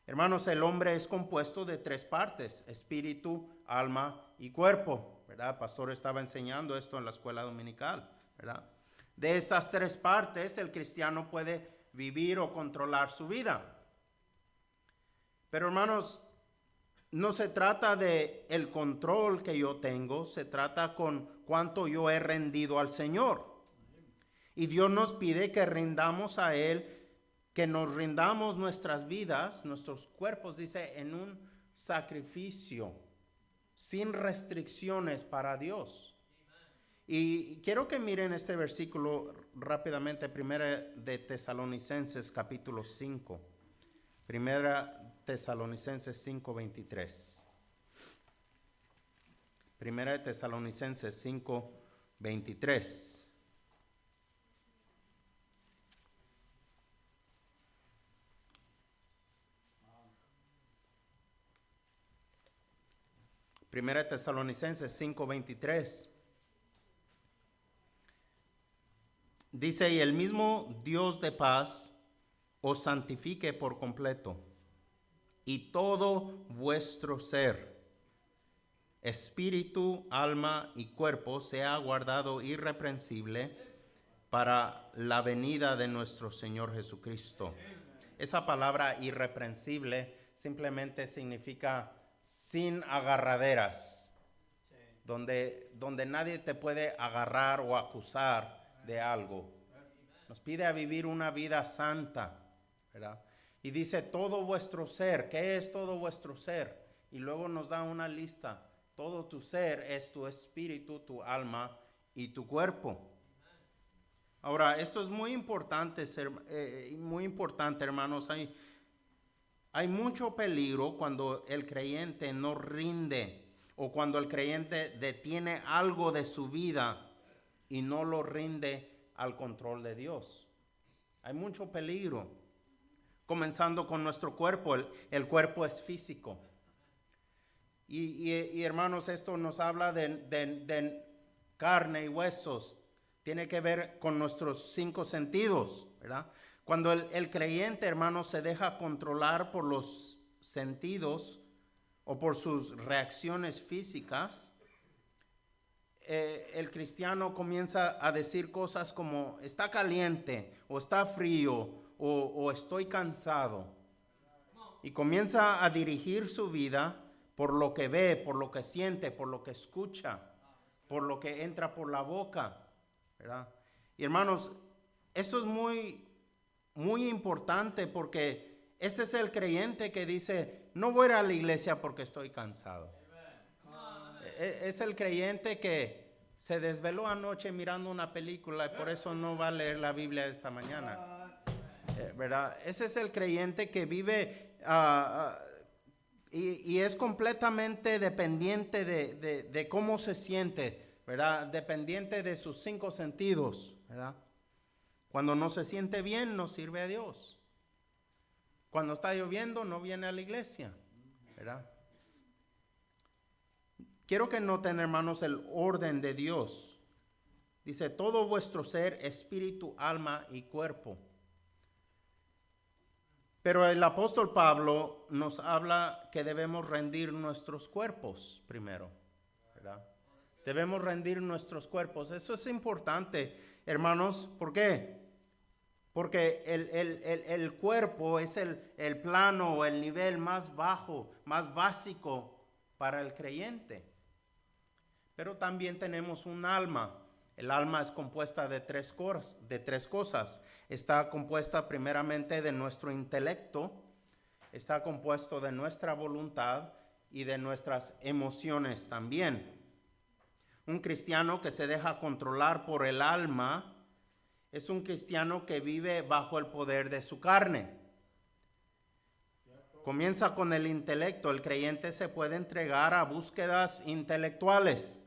Speaker 4: Hermanos, el hombre es compuesto de 3 partes, espíritu, alma y cuerpo, ¿verdad? El pastor estaba enseñando esto en la escuela dominical, ¿verdad? De estas 3 partes, el cristiano puede vivir o controlar su vida. Pero hermanos, no se trata de el control que yo tengo, se trata con cuánto yo he rendido al Señor. Y Dios nos pide que rindamos a Él, que nos rindamos nuestras vidas, nuestros cuerpos, dice, en un sacrificio, sin restricciones para Dios. Y quiero que miren este versículo rápidamente, Primera de Tesalonicenses capítulo 5. Primera Tesalonicenses 5:23. Primera de Tesalonicenses 5:23. Primera de Tesalonicenses 5:23. Dice, y el mismo Dios de paz os santifique por completo, y todo vuestro ser, espíritu, alma y cuerpo sea guardado irreprensible para la venida de nuestro Señor Jesucristo. Esa palabra irreprensible simplemente significa sin agarraderas, donde nadie te puede agarrar o acusar de algo. Nos pide a vivir una vida santa, ¿verdad? Y dice todo vuestro ser. ¿Qué es todo vuestro ser? Y luego nos da una lista. Todo tu ser es tu espíritu, tu alma y tu cuerpo. Ahora, esto es muy importante, hermanos. Hay mucho peligro cuando el creyente no rinde o cuando el creyente detiene algo de su vida y no lo rinde al control de Dios. Hay mucho peligro. Comenzando con nuestro cuerpo. El cuerpo es físico. Y hermanos, esto nos habla de carne y huesos. Tiene que ver con nuestros 5 sentidos, ¿verdad? Cuando el creyente, hermanos, se deja controlar por los sentidos o por sus reacciones físicas, el cristiano comienza a decir cosas como está caliente o está frío o estoy cansado. Y comienza a dirigir su vida por lo que ve, por lo que siente, por lo que escucha, por lo que entra por la boca, ¿verdad? Y hermanos, esto es muy, muy importante porque este es el creyente que dice, no voy a ir a la iglesia porque estoy cansado. Es el creyente que se desveló anoche mirando una película y por eso no va a leer la Biblia esta mañana. ¿verdad? Ese es el creyente que vive y es completamente dependiente de cómo se siente, ¿verdad? Dependiente de sus 5 sentidos, ¿verdad? Cuando no se siente bien, no sirve a Dios. Cuando está lloviendo, no viene a la iglesia, ¿verdad? Quiero que noten, hermanos, el orden de Dios. Dice, todo vuestro ser, espíritu, alma y cuerpo. Pero el apóstol Pablo nos habla que debemos rendir nuestros cuerpos primero, ¿verdad? Debemos rendir nuestros cuerpos. Eso es importante, hermanos. ¿Por qué? Porque el cuerpo es el plano o el nivel más bajo, más básico para el creyente. Pero también tenemos un alma. El alma es compuesta de tres cosas. Está compuesta primeramente de nuestro intelecto, está compuesto de nuestra voluntad y de nuestras emociones también. Un cristiano que se deja controlar por el alma es un cristiano que vive bajo el poder de su carne. Comienza con el intelecto. El creyente se puede entregar a búsquedas intelectuales.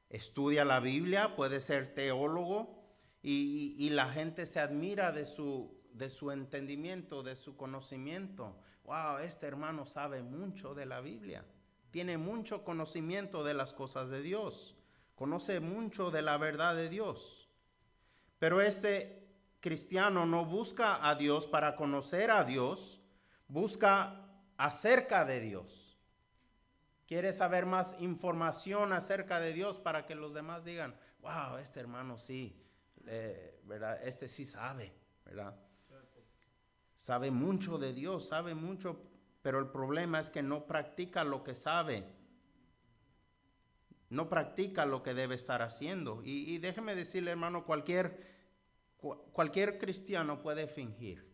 Speaker 4: Estudia la Biblia, puede ser teólogo y la gente se admira de su entendimiento, de su conocimiento. Wow, este hermano sabe mucho de la Biblia. Tiene mucho conocimiento de las cosas de Dios. Conoce mucho de la verdad de Dios. Pero este cristiano no busca a Dios para conocer a Dios, busca acerca de Dios. Quiere saber más información acerca de Dios para que los demás digan, wow, este hermano sí, ¿verdad? Este sí sabe, ¿verdad? Sabe mucho de Dios, sabe mucho, pero el problema es que no practica lo que sabe. No practica lo que debe estar haciendo. Y déjeme decirle, hermano, cualquier cristiano puede fingir,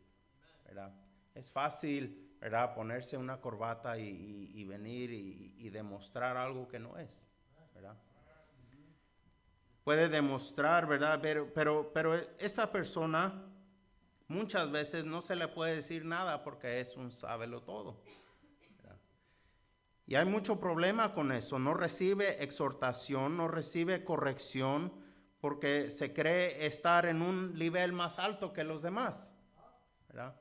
Speaker 4: ¿verdad? Es fácil, ¿verdad? Ponerse una corbata y venir y demostrar algo que no es, ¿verdad? Puede demostrar, ¿verdad? Pero esta persona muchas veces no se le puede decir nada porque es un sábelo-todo, ¿verdad? Y hay mucho problema con eso. No recibe exhortación, no recibe corrección porque se cree estar en un nivel más alto que los demás, ¿verdad?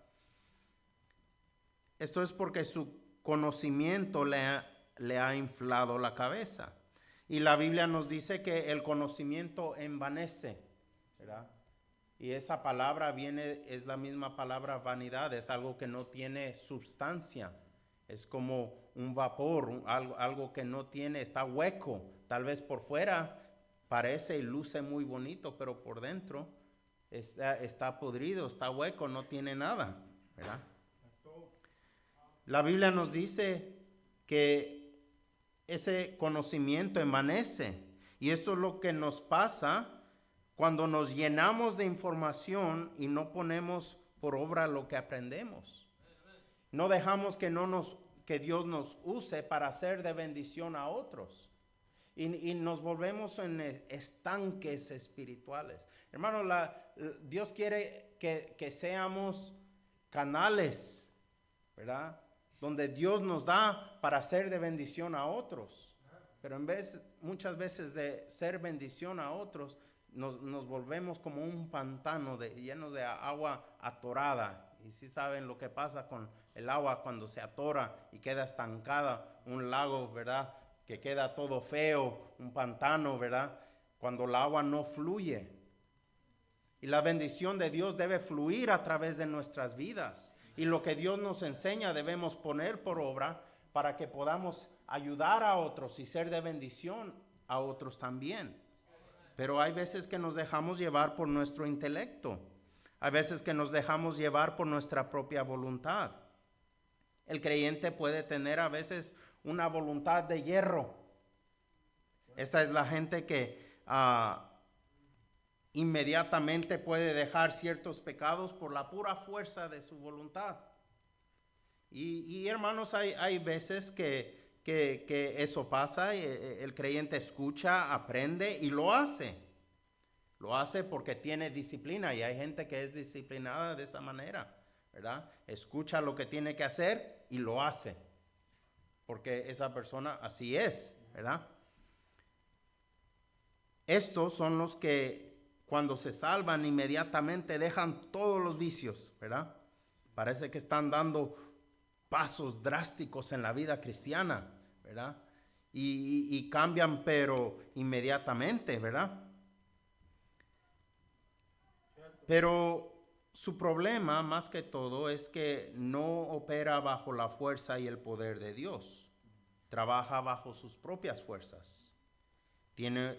Speaker 4: Esto es porque su conocimiento le ha inflado la cabeza. Y la Biblia nos dice que el conocimiento envanece, ¿verdad? Y esa palabra es la misma palabra vanidad, es algo que no tiene substancia. Es como un vapor, algo que no tiene, está hueco. Tal vez por fuera parece y luce muy bonito, pero por dentro está podrido, está hueco, no tiene nada, ¿verdad? La Biblia nos dice que ese conocimiento envanece. Y esto es lo que nos pasa cuando nos llenamos de información y no ponemos por obra lo que aprendemos. No dejamos que Dios nos use para hacer de bendición a otros. Y nos volvemos en estanques espirituales. Hermano, Dios quiere que seamos canales, ¿verdad? Donde Dios nos da para ser de bendición a otros. Pero muchas veces de ser bendición a otros, nos volvemos como un pantano lleno de agua atorada. Y sí saben lo que pasa con el agua cuando se atora y queda estancada, un lago, ¿verdad? Que queda todo feo, un pantano, ¿verdad? Cuando el agua no fluye. Y la bendición de Dios debe fluir a través de nuestras vidas. Y lo que Dios nos enseña debemos poner por obra para que podamos ayudar a otros y ser de bendición a otros también. Pero hay veces que nos dejamos llevar por nuestro intelecto. Hay veces que nos dejamos llevar por nuestra propia voluntad. El creyente puede tener a veces una voluntad de hierro. Esta es la gente que inmediatamente puede dejar ciertos pecados por la pura fuerza de su voluntad. Y hermanos, hay veces que eso pasa, el creyente escucha, aprende y lo hace. Lo hace porque tiene disciplina y hay gente que es disciplinada de esa manera, ¿verdad? Escucha lo que tiene que hacer y lo hace, porque esa persona así es, ¿verdad? Estos son los que cuando se salvan inmediatamente dejan todos los vicios, ¿verdad? Parece que están dando pasos drásticos en la vida cristiana, ¿verdad? Y cambian, pero inmediatamente, ¿verdad? Pero su problema, más que todo, es que no opera bajo la fuerza y el poder de Dios. Trabaja bajo sus propias fuerzas. Tiene,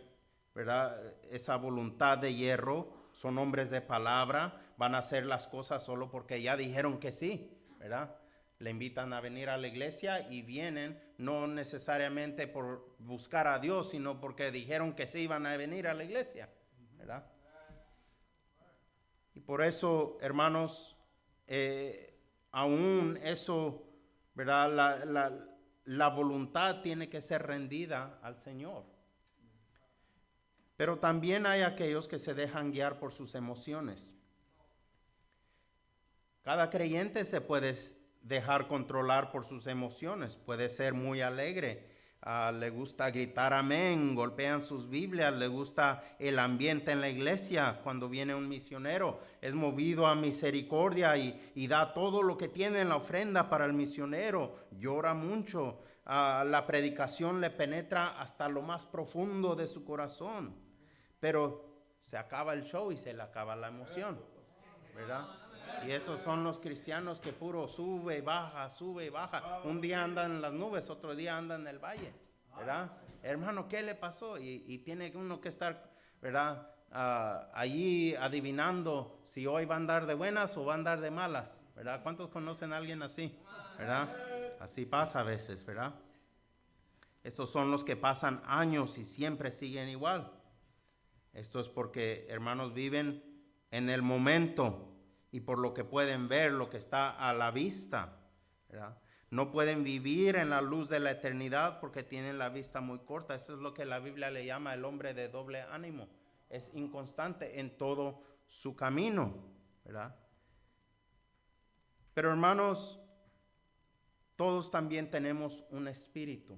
Speaker 4: ¿verdad?, esa voluntad de hierro. Son hombres de palabra. Van a hacer las cosas solo porque ya dijeron que sí, ¿verdad? Le invitan a venir a la iglesia y vienen, no necesariamente por buscar a Dios, sino porque dijeron que sí iban a venir a la iglesia, ¿verdad? Y por eso, hermanos, aún eso, ¿verdad? La voluntad tiene que ser rendida al Señor. Pero también hay aquellos que se dejan guiar por sus emociones. Cada creyente se puede dejar controlar por sus emociones. Puede ser muy alegre, le gusta gritar amén, golpean sus Biblias, le gusta el ambiente en la iglesia. Cuando viene un misionero, es movido a misericordia y da todo lo que tiene en la ofrenda para el misionero. Llora mucho, la predicación le penetra hasta lo más profundo de su corazón. Pero se acaba el show y se le acaba la emoción, ¿verdad? Y esos son los cristianos que puro sube y baja, sube y baja. Un día andan en las nubes, otro día andan en el valle, ¿verdad? Hermano, ¿qué le pasó? Y tiene uno que estar, ¿verdad? Allí adivinando si hoy va a andar de buenas o va a andar de malas, ¿verdad? ¿Cuántos conocen a alguien así? ¿Verdad? Así pasa a veces, ¿verdad? Estos son los que pasan años y siempre siguen igual. Esto es porque, hermanos, viven en el momento y por lo que pueden ver, lo que está a la vista, ¿verdad? No pueden vivir en la luz de la eternidad porque tienen la vista muy corta. Eso es lo que la Biblia le llama el hombre de doble ánimo. Es inconstante en todo su camino, ¿verdad? Pero, hermanos, todos también tenemos un espíritu.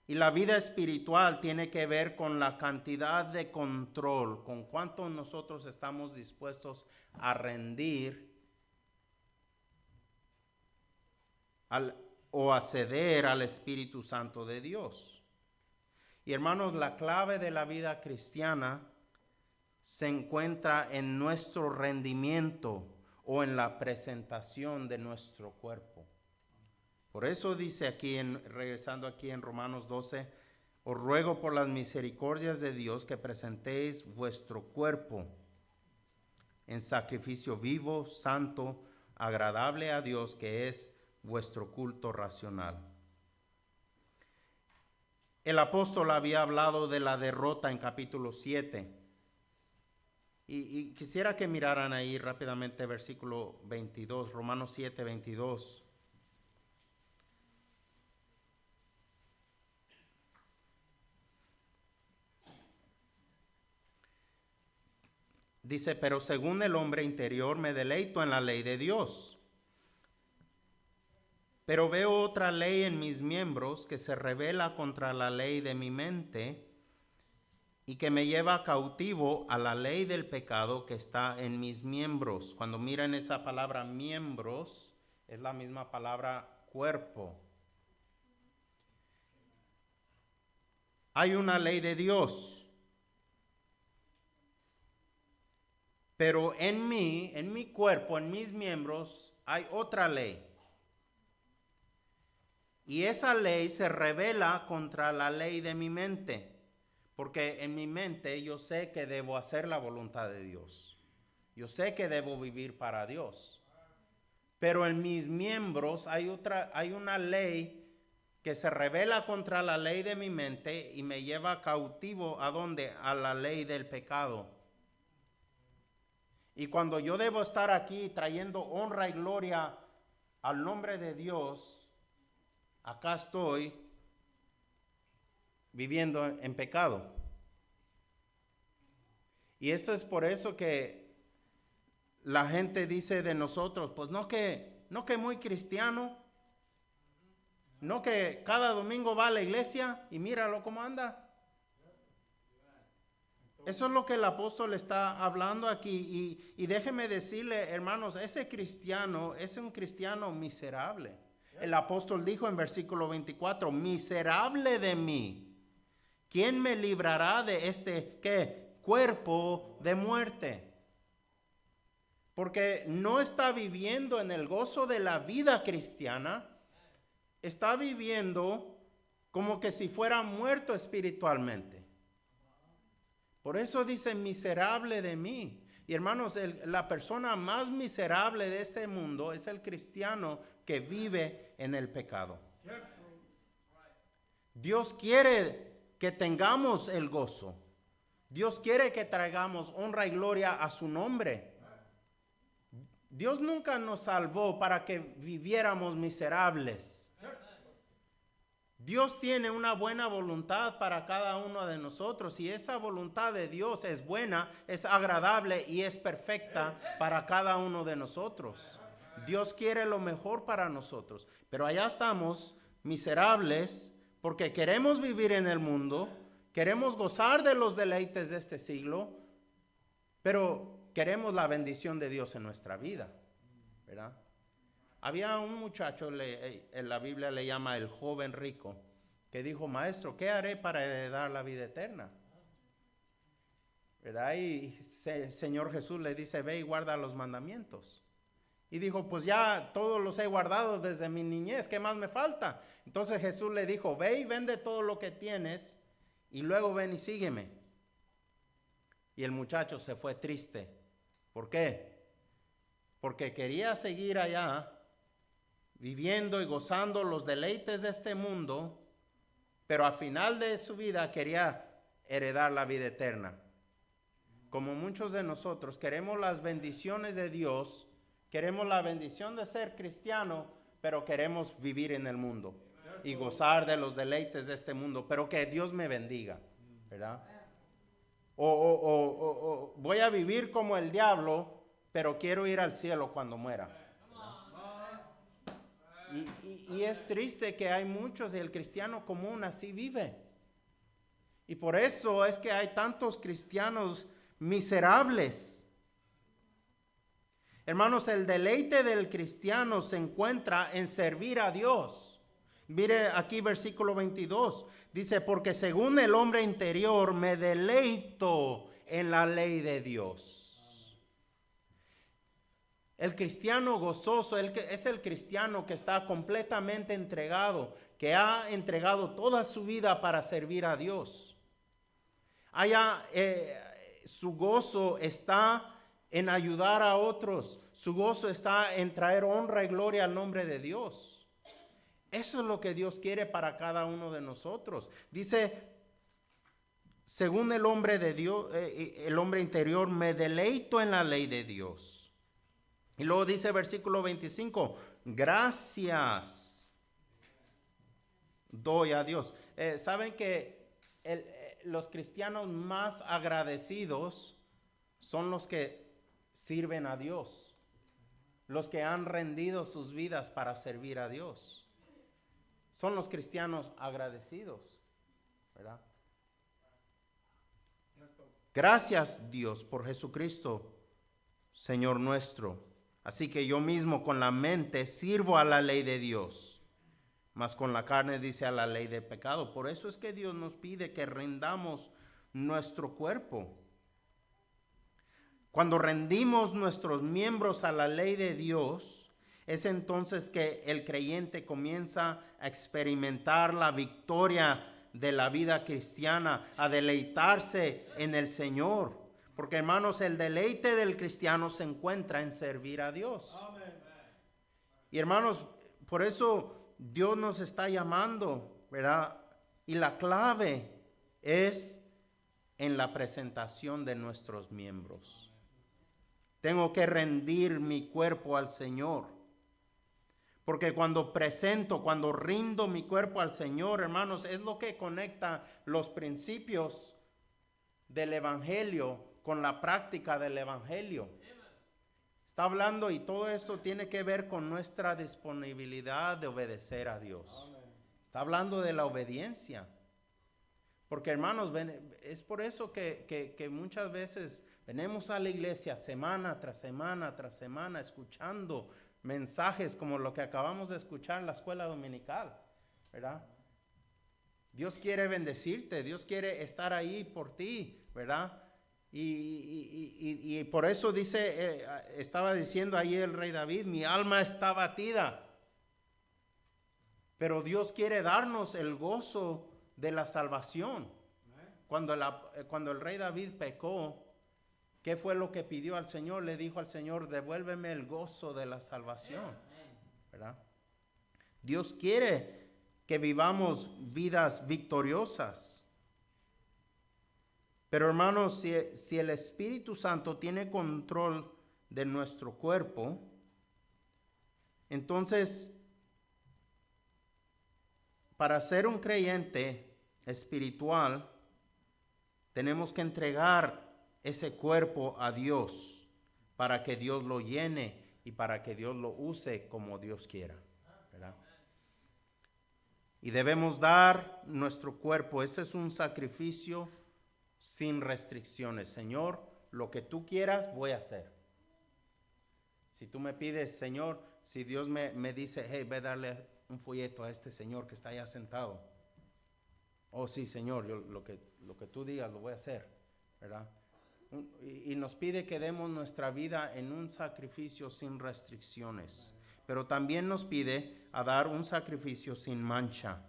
Speaker 4: Y la vida espiritual tiene que ver con la cantidad de control, con cuánto nosotros estamos dispuestos a rendir o a ceder al Espíritu Santo de Dios. Y hermanos, la clave de la vida cristiana se encuentra en nuestro rendimiento o en la presentación de nuestro cuerpo. Por eso dice aquí, regresando aquí en Romanos 12, os ruego por las misericordias de Dios que presentéis vuestro cuerpo en sacrificio vivo, santo, agradable a Dios, que es vuestro culto racional. El apóstol había hablado de la derrota en capítulo 7. Y quisiera que miraran ahí rápidamente versículo 22, Romanos 7, 22. Dice, pero según el hombre interior me deleito en la ley de Dios. Pero veo otra ley en mis miembros que se rebela contra la ley de mi mente y que me lleva cautivo a la ley del pecado que está en mis miembros. Cuando miran esa palabra miembros, es la misma palabra cuerpo. Hay una ley de Dios. Pero en mi cuerpo, en mis miembros, hay otra ley. Y esa ley se rebela contra la ley de mi mente. Porque en mi mente yo sé que debo hacer la voluntad de Dios. Yo sé que debo vivir para Dios. Pero en mis miembros hay una ley que se rebela contra la ley de mi mente y me lleva cautivo ¿a dónde? A la ley del pecado. Y cuando yo debo estar aquí trayendo honra y gloria al nombre de Dios, acá estoy viviendo en pecado. Y eso es por eso que la gente dice de nosotros, pues no que muy cristiano, no que cada domingo va a la iglesia y míralo cómo anda. Eso es lo que el apóstol está hablando aquí. Y déjeme decirle, hermanos, ese cristiano es un cristiano miserable. El apóstol dijo en versículo 24, miserable de mí, ¿quién me librará de este cuerpo de muerte? Porque no está viviendo en el gozo de la vida cristiana, está viviendo como que si fuera muerto espiritualmente. Por eso dice miserable de mí. Y hermanos, la persona más miserable de este mundo es el cristiano que vive en el pecado. Dios quiere que tengamos el gozo. Dios quiere que traigamos honra y gloria a su nombre. Dios nunca nos salvó para que viviéramos miserables. Dios tiene una buena voluntad para cada uno de nosotros y esa voluntad de Dios es buena, es agradable y es perfecta para cada uno de nosotros. Dios quiere lo mejor para nosotros, pero allá estamos miserables porque queremos vivir en el mundo, queremos gozar de los deleites de este siglo, pero queremos la bendición de Dios en nuestra vida, ¿verdad? Había un muchacho, en la Biblia le llama el joven rico, que dijo, maestro, ¿qué haré para heredar la vida eterna? ¿Verdad? Y el Señor Jesús le dice, ve y guarda los mandamientos. Y dijo, pues ya todos los he guardado desde mi niñez, ¿qué más me falta? Entonces Jesús le dijo, ve y vende todo lo que tienes y luego ven y sígueme. Y el muchacho se fue triste. ¿Por qué? Porque quería seguir allá viviendo y gozando los deleites de este mundo, pero al final de su vida quería heredar la vida eterna. Como muchos de nosotros queremos las bendiciones de Dios, queremos la bendición de ser cristiano, pero queremos vivir en el mundo y gozar de los deleites de este mundo, pero que Dios me bendiga, ¿verdad? O voy a vivir como el diablo, pero quiero ir al cielo cuando muera. Y es triste que hay muchos y el cristiano común así vive. Y por eso es que hay tantos cristianos miserables. Hermanos, el deleite del cristiano se encuentra en servir a Dios. Mire aquí versículo 22. Dice, porque según el hombre interior me deleito en la ley de Dios. El cristiano gozoso es el cristiano que está completamente entregado, que ha entregado toda su vida para servir a Dios. Su gozo está en ayudar a otros, su gozo está en traer honra y gloria al nombre de Dios. Eso es lo que Dios quiere para cada uno de nosotros. Dice, según el hombre de Dios, el hombre interior, me deleito en la ley de Dios. Y luego dice versículo 25, gracias doy a Dios. ¿Saben que los cristianos más agradecidos son los que sirven a Dios? Los que han rendido sus vidas para servir a Dios. Son los cristianos agradecidos, ¿verdad? Gracias Dios por Jesucristo, Señor nuestro. Así que yo mismo con la mente sirvo a la ley de Dios, mas con la carne dice a la ley de pecado. Por eso es que Dios nos pide que rendamos nuestro cuerpo. Cuando rendimos nuestros miembros a la ley de Dios, es entonces que el creyente comienza a experimentar la victoria de la vida cristiana, a deleitarse en el Señor. Porque hermanos, el deleite del cristiano se encuentra en servir a Dios. Amén. Y hermanos, por eso Dios nos está llamando, ¿verdad? Y la clave es en la presentación de nuestros miembros. Tengo que rendir mi cuerpo al Señor. Porque cuando rindo mi cuerpo al Señor, hermanos, es lo que conecta los principios del Evangelio con la práctica del evangelio. Está hablando, y todo esto tiene que ver con nuestra disponibilidad de obedecer a Dios. Está hablando de la obediencia. Porque hermanos, es por eso que muchas veces venimos a la iglesia semana tras semana tras semana escuchando mensajes como lo que acabamos de escuchar en la escuela dominical, ¿verdad? Dios quiere bendecirte, Dios quiere estar ahí por ti, ¿verdad? Y por eso dice, estaba diciendo ahí el rey David, mi alma está batida. Pero Dios quiere darnos el gozo de la salvación. Cuando el rey David pecó, ¿qué fue lo que pidió al Señor? Le dijo al Señor, devuélveme el gozo de la salvación, ¿verdad? Dios quiere que vivamos vidas victoriosas. Pero hermanos, si el Espíritu Santo tiene control de nuestro cuerpo, entonces, para ser un creyente espiritual, tenemos que entregar ese cuerpo a Dios para que Dios lo llene y para que Dios lo use como Dios quiera, ¿verdad? Y debemos dar nuestro cuerpo. Este es un sacrificio sin restricciones. Señor, lo que tú quieras voy a hacer. Si tú me pides, Señor, si Dios me dice, hey, ve a darle un folleto a este señor que está allá sentado. Oh, sí, Señor, lo que tú digas lo voy a hacer, ¿verdad? Y nos pide que demos nuestra vida en un sacrificio sin restricciones. Pero también nos pide a dar un sacrificio sin mancha.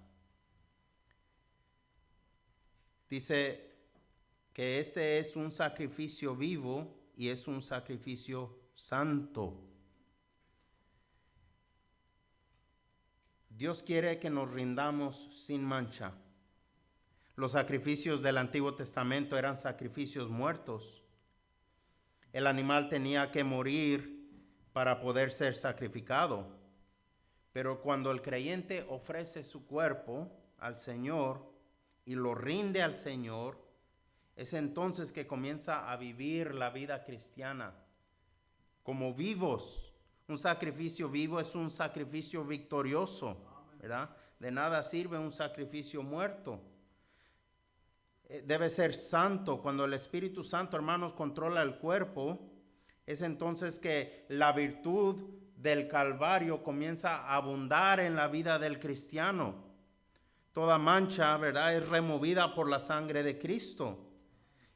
Speaker 4: Dice que este es un sacrificio vivo y es un sacrificio santo. Dios quiere que nos rindamos sin mancha. Los sacrificios del Antiguo Testamento eran sacrificios muertos. El animal tenía que morir para poder ser sacrificado. Pero cuando el creyente ofrece su cuerpo al Señor y lo rinde al Señor, es entonces que comienza a vivir la vida cristiana como vivos. Un sacrificio vivo es un sacrificio victorioso, ¿verdad? De nada sirve un sacrificio muerto. Debe ser santo. Cuando el Espíritu Santo, hermanos, controla el cuerpo, es entonces que la virtud del Calvario comienza a abundar en la vida del cristiano. Toda mancha, ¿verdad?, es removida por la sangre de Cristo.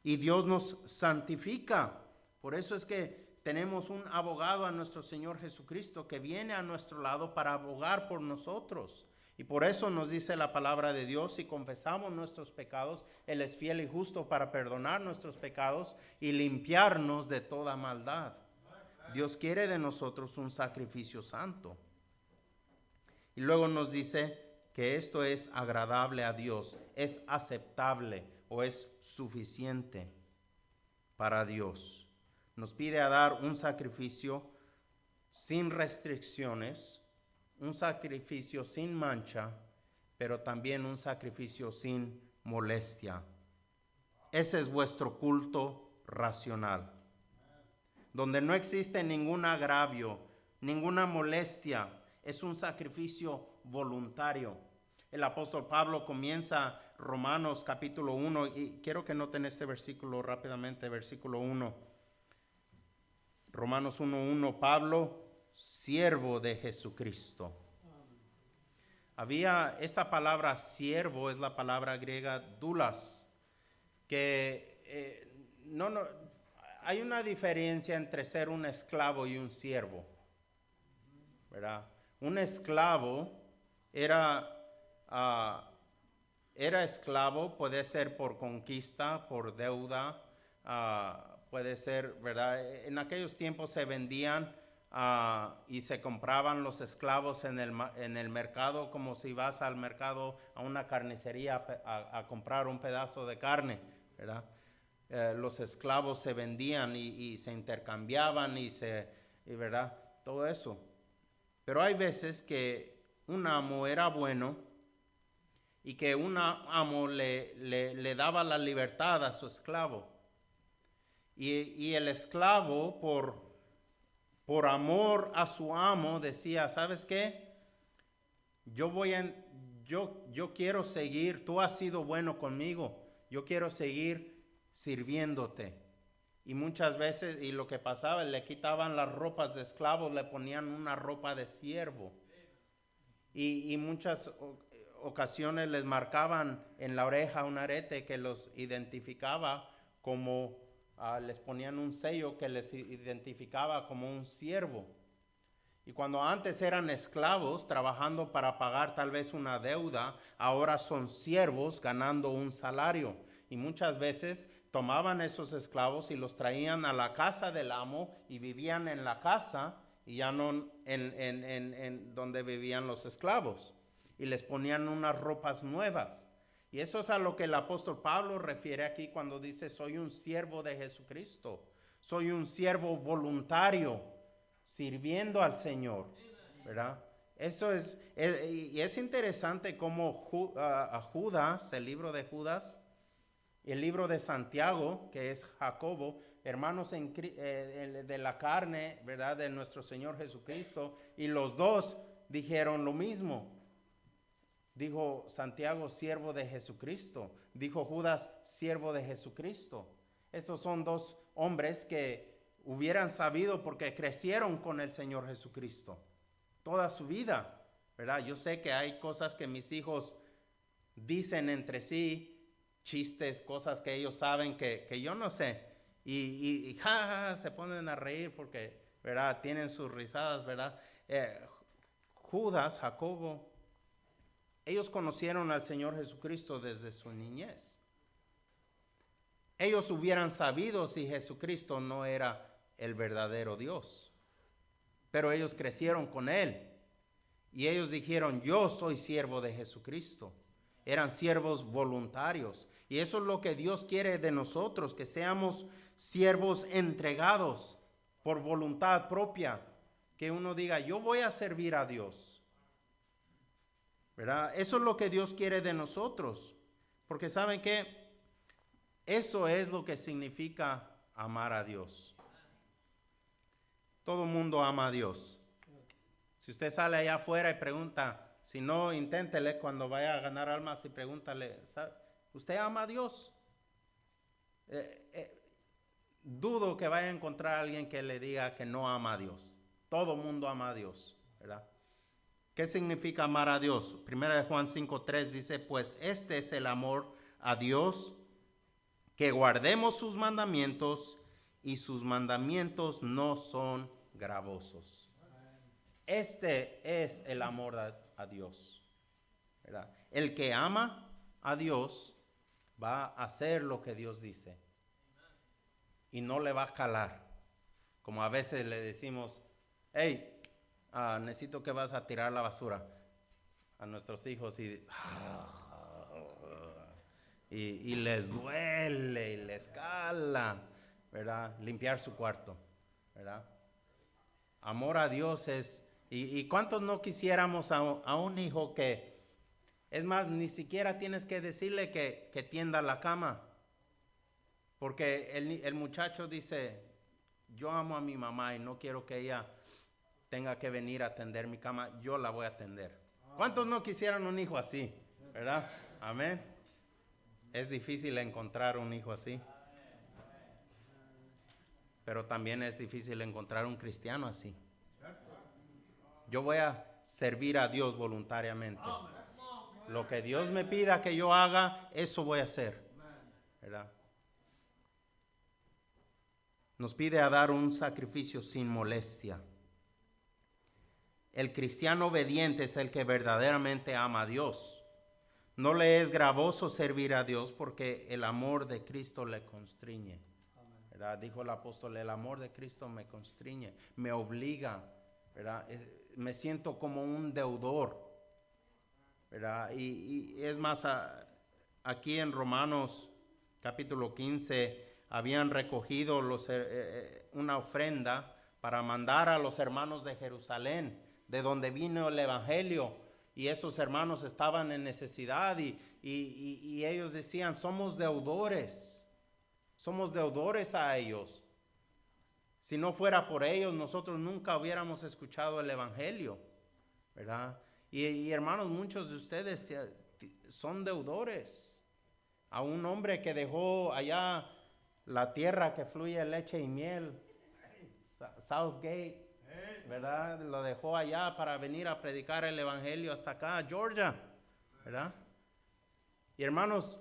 Speaker 4: Y Dios nos santifica. Por eso es que tenemos un abogado a nuestro Señor Jesucristo que viene a nuestro lado para abogar por nosotros. Y por eso nos dice la palabra de Dios, si confesamos nuestros pecados, Él es fiel y justo para perdonar nuestros pecados y limpiarnos de toda maldad. Dios quiere de nosotros un sacrificio santo. Y luego nos dice que esto es agradable a Dios, es aceptable o es suficiente para Dios. Nos pide a dar un sacrificio sin restricciones, un sacrificio sin mancha, pero también un sacrificio sin molestia. Ese es vuestro culto racional, donde no existe ningún agravio, ninguna molestia. Es un sacrificio voluntario. El apóstol Pablo comienza Romanos capítulo 1, y quiero que noten este versículo rápidamente, versículo 1. Romanos 1:1, Pablo, siervo de Jesucristo. Había esta palabra siervo, es la palabra griega doulos, que hay una diferencia entre ser un esclavo y un siervo, ¿verdad? Un esclavo era esclavo, puede ser por conquista, por deuda, puede ser, ¿verdad? En aquellos tiempos se vendían y se compraban los esclavos en el mercado, como si vas al mercado, a una carnicería a comprar un pedazo de carne, ¿verdad? Los esclavos se vendían y se intercambiaban y ¿verdad? Todo eso. Pero hay veces que un amo era bueno y que un amo le daba la libertad a su esclavo. Y el esclavo, por amor a su amo, decía, ¿sabes qué? Yo quiero seguir, tú has sido bueno conmigo, yo quiero seguir sirviéndote. Y muchas veces, y lo que pasaba, le quitaban las ropas de esclavos, le ponían una ropa de siervo. Y muchas ocasiones les marcaban en la oreja un arete que los identificaba como, les ponían un sello que les identificaba como un siervo. Y cuando antes eran esclavos trabajando para pagar tal vez una deuda, ahora son siervos ganando un salario. Y muchas veces tomaban esos esclavos y los traían a la casa del amo y vivían en la casa y ya no en donde vivían los esclavos. Y les ponían unas ropas nuevas. Y eso es a lo que el apóstol Pablo refiere aquí cuando dice, soy un siervo de Jesucristo. Soy un siervo voluntario, sirviendo al Señor, ¿verdad? Eso es, y es interesante cómo Judas, el libro de Judas, y el libro de Santiago, que es Jacobo, hermanos de la carne, ¿verdad? De nuestro Señor Jesucristo, y los dos dijeron lo mismo. Dijo Santiago, siervo de Jesucristo. Dijo Judas, siervo de Jesucristo. Estos son dos hombres que hubieran sabido porque crecieron con el Señor Jesucristo toda su vida, ¿verdad? Yo sé que hay cosas que mis hijos dicen entre sí, chistes, cosas que ellos saben que yo no sé, y se ponen a reír porque, ¿verdad? Tienen sus risadas, ¿verdad? Judas, Jacobo, ellos conocieron al Señor Jesucristo desde su niñez. Ellos hubieran sabido si Jesucristo no era el verdadero Dios, pero ellos crecieron con Él y ellos dijeron, yo soy siervo de Jesucristo. Eran siervos voluntarios y eso es lo que Dios quiere de nosotros, que seamos siervos entregados por voluntad propia, que uno diga, yo voy a servir a Dios, ¿verdad? Eso es lo que Dios quiere de nosotros, porque ¿saben qué? Eso es lo que significa amar a Dios. Todo el mundo ama a Dios. Si usted sale allá afuera y pregunta, si no, inténtele cuando vaya a ganar almas y pregúntale, ¿sabe? ¿Usted ama a Dios? Dudo que vaya a encontrar a alguien que le diga que no ama a Dios. Todo el mundo ama a Dios, ¿verdad? ¿Qué significa amar a Dios? 1 Juan 5:3 dice, pues este es el amor a Dios, que guardemos sus mandamientos, y sus mandamientos no son gravosos. Este es el amor a Dios, ¿verdad? El que ama a Dios va a hacer lo que Dios dice y no le va a calar. Como a veces le decimos, hey, necesito que vas a tirar la basura a nuestros hijos y les duele y les cala, ¿verdad? Limpiar su cuarto, ¿verdad? Amor a Dios es, y ¿cuántos no quisiéramos a un hijo que, es más, ni siquiera tienes que decirle que tienda la cama? Porque el muchacho dice, yo amo a mi mamá y no quiero que ella tenga que venir a tender mi cama, yo la voy a atender. ¿Cuántos no quisieran un hijo así? ¿Verdad? Amén. Es difícil encontrar un hijo así. Pero también es difícil encontrar un cristiano así. Yo voy a servir a Dios voluntariamente. Lo que Dios me pida que yo haga, eso voy a hacer, ¿verdad? Nos pide a dar un sacrificio sin molestia. El cristiano obediente es el que verdaderamente ama a Dios. No le es gravoso servir a Dios porque el amor de Cristo le constriñe. ¿Verdad? Dijo el apóstol, el amor de Cristo me constriñe, me obliga, ¿verdad? Me siento como un deudor, ¿verdad? Y es más, aquí en Romanos capítulo 15 habían recogido una ofrenda para mandar a los hermanos de Jerusalén, de donde vino el evangelio, y esos hermanos estaban en necesidad y ellos decían, somos deudores. Somos deudores a ellos. Si no fuera por ellos, nosotros nunca hubiéramos escuchado el Evangelio, ¿verdad? Y hermanos, muchos de ustedes son deudores a un hombre que dejó allá la tierra que fluye leche y miel, Southgate, ¿verdad? Lo dejó allá para venir a predicar el Evangelio hasta acá, Georgia, ¿verdad? Y hermanos,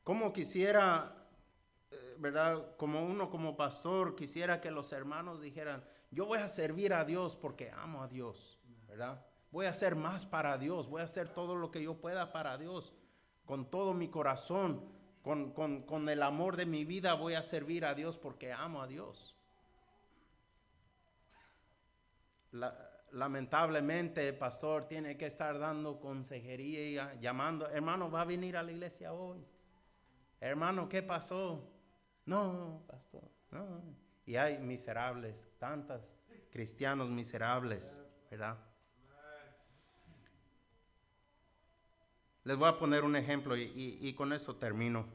Speaker 4: ¿cómo quisiera, verdad? Como pastor, quisiera que los hermanos dijeran, yo voy a servir a Dios porque amo a Dios, ¿verdad? Voy a hacer más para Dios, voy a hacer todo lo que yo pueda para Dios, con todo mi corazón, con el amor de mi vida voy a servir a Dios porque amo a Dios. Lamentablemente el pastor tiene que estar dando consejería y llamando, hermano, ¿va a venir a la iglesia hoy? Hermano, ¿qué pasó? No, pastor, no. Y hay miserables, tantos cristianos miserables, ¿verdad? Les voy a poner un ejemplo y con eso termino.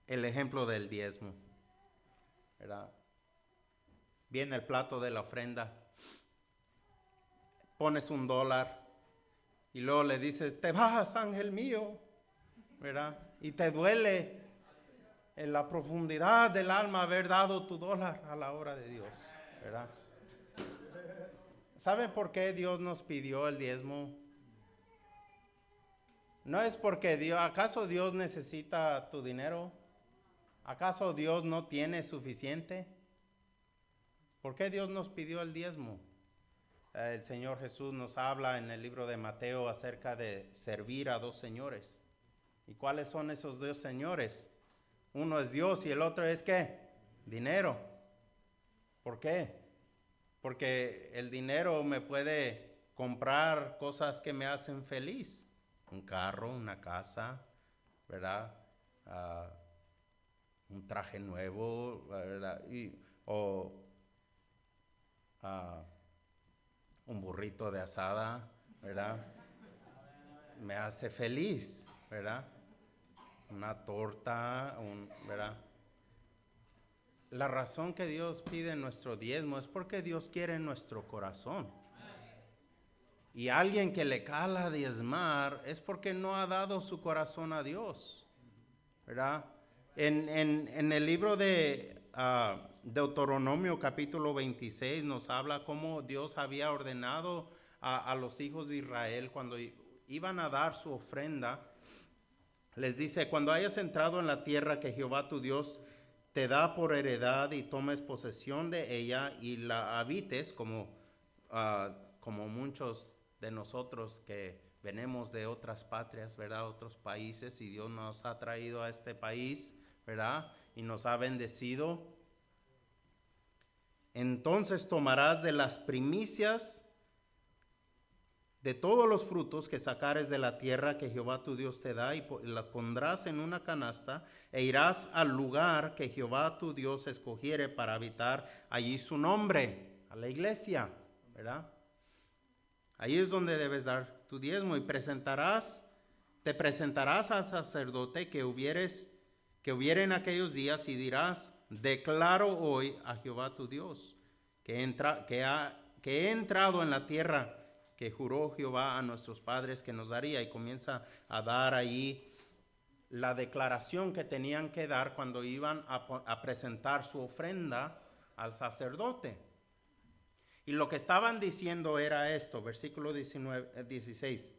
Speaker 4: El ejemplo del diezmo, ¿verdad? Viene el plato de la ofrenda, pones $1 y luego le dices, te vas, ángel mío, ¿verdad? Y te duele en la profundidad del alma haber dado tu $1 a la hora de Dios, ¿verdad? ¿Saben por qué Dios nos pidió el diezmo? No es porque ¿acaso Dios necesita tu dinero? ¿Acaso Dios no tiene suficiente? ¿Por qué Dios nos pidió el diezmo? El Señor Jesús nos habla en el libro de Mateo acerca de servir a 2 señores. ¿Y cuáles son esos 2 señores? Uno es Dios y el otro es ¿qué? Dinero. ¿Por qué? Porque el dinero me puede comprar cosas que me hacen feliz. Un carro, una casa, ¿verdad? Un traje nuevo, ¿verdad? Un burrito de asada, ¿verdad? Me hace feliz, ¿verdad? Una torta, ¿verdad? La razón que Dios pide nuestro diezmo es porque Dios quiere nuestro corazón. Y alguien que le cala diezmar es porque no ha dado su corazón a Dios, ¿verdad? En el libro de Deuteronomio capítulo 26 nos habla cómo Dios había ordenado a los hijos de Israel cuando iban a dar su ofrenda. Les dice, cuando hayas entrado en la tierra que Jehová tu Dios te da por heredad y tomes posesión de ella y la habites como muchos de nosotros que venimos de otras patrias, ¿verdad? Otros países, y Dios nos ha traído a este país, ¿verdad? Y nos ha bendecido. Entonces tomarás de las primicias de todos los frutos que sacares de la tierra que Jehová tu Dios te da y las pondrás en una canasta e irás al lugar que Jehová tu Dios escogiere para habitar allí su nombre, a la iglesia, ¿verdad? Ahí es donde debes dar tu diezmo y te presentarás al sacerdote que hubiere en aquellos días y dirás, declaro hoy a Jehová tu Dios que he entrado en la tierra que juró Jehová a nuestros padres que nos daría, y comienza a dar ahí la declaración que tenían que dar cuando iban a presentar su ofrenda al sacerdote. Y lo que estaban diciendo era esto, versículo 16.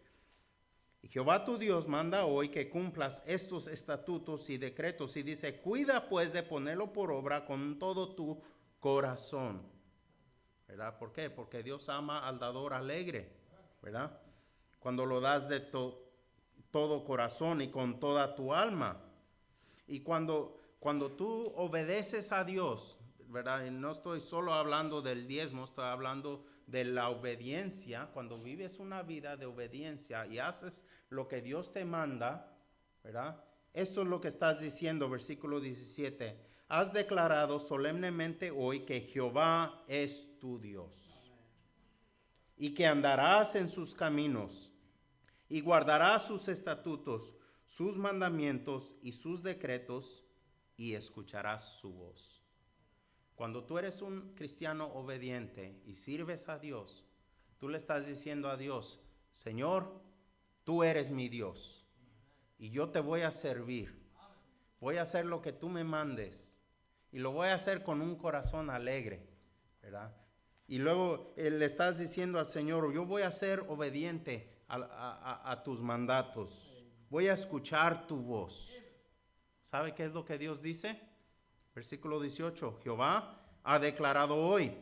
Speaker 4: Y Jehová tu Dios manda hoy que cumplas estos estatutos y decretos, y dice, cuida pues de ponerlo por obra con todo tu corazón, ¿verdad? ¿Por qué? Porque Dios ama al dador alegre, ¿verdad? Cuando lo das de todo corazón y con toda tu alma. Y cuando tú obedeces a Dios, ¿verdad? Y no estoy solo hablando del diezmo, estoy hablando de la obediencia. Cuando vives una vida de obediencia y haces lo que Dios te manda, ¿verdad? Eso es lo que estás diciendo, versículo 17. Has declarado solemnemente hoy que Jehová es tu Dios y que andarás en sus caminos y guardarás sus estatutos, sus mandamientos y sus decretos y escucharás su voz. Cuando tú eres un cristiano obediente y sirves a Dios, tú le estás diciendo a Dios, Señor, tú eres mi Dios y yo te voy a servir. Voy a hacer lo que tú me mandes y lo voy a hacer con un corazón alegre, ¿verdad? Y luego le estás diciendo al Señor, yo voy a ser obediente a tus mandatos. Voy a escuchar tu voz. ¿Sabe qué es lo que Dios dice? Versículo 18, Jehová ha declarado hoy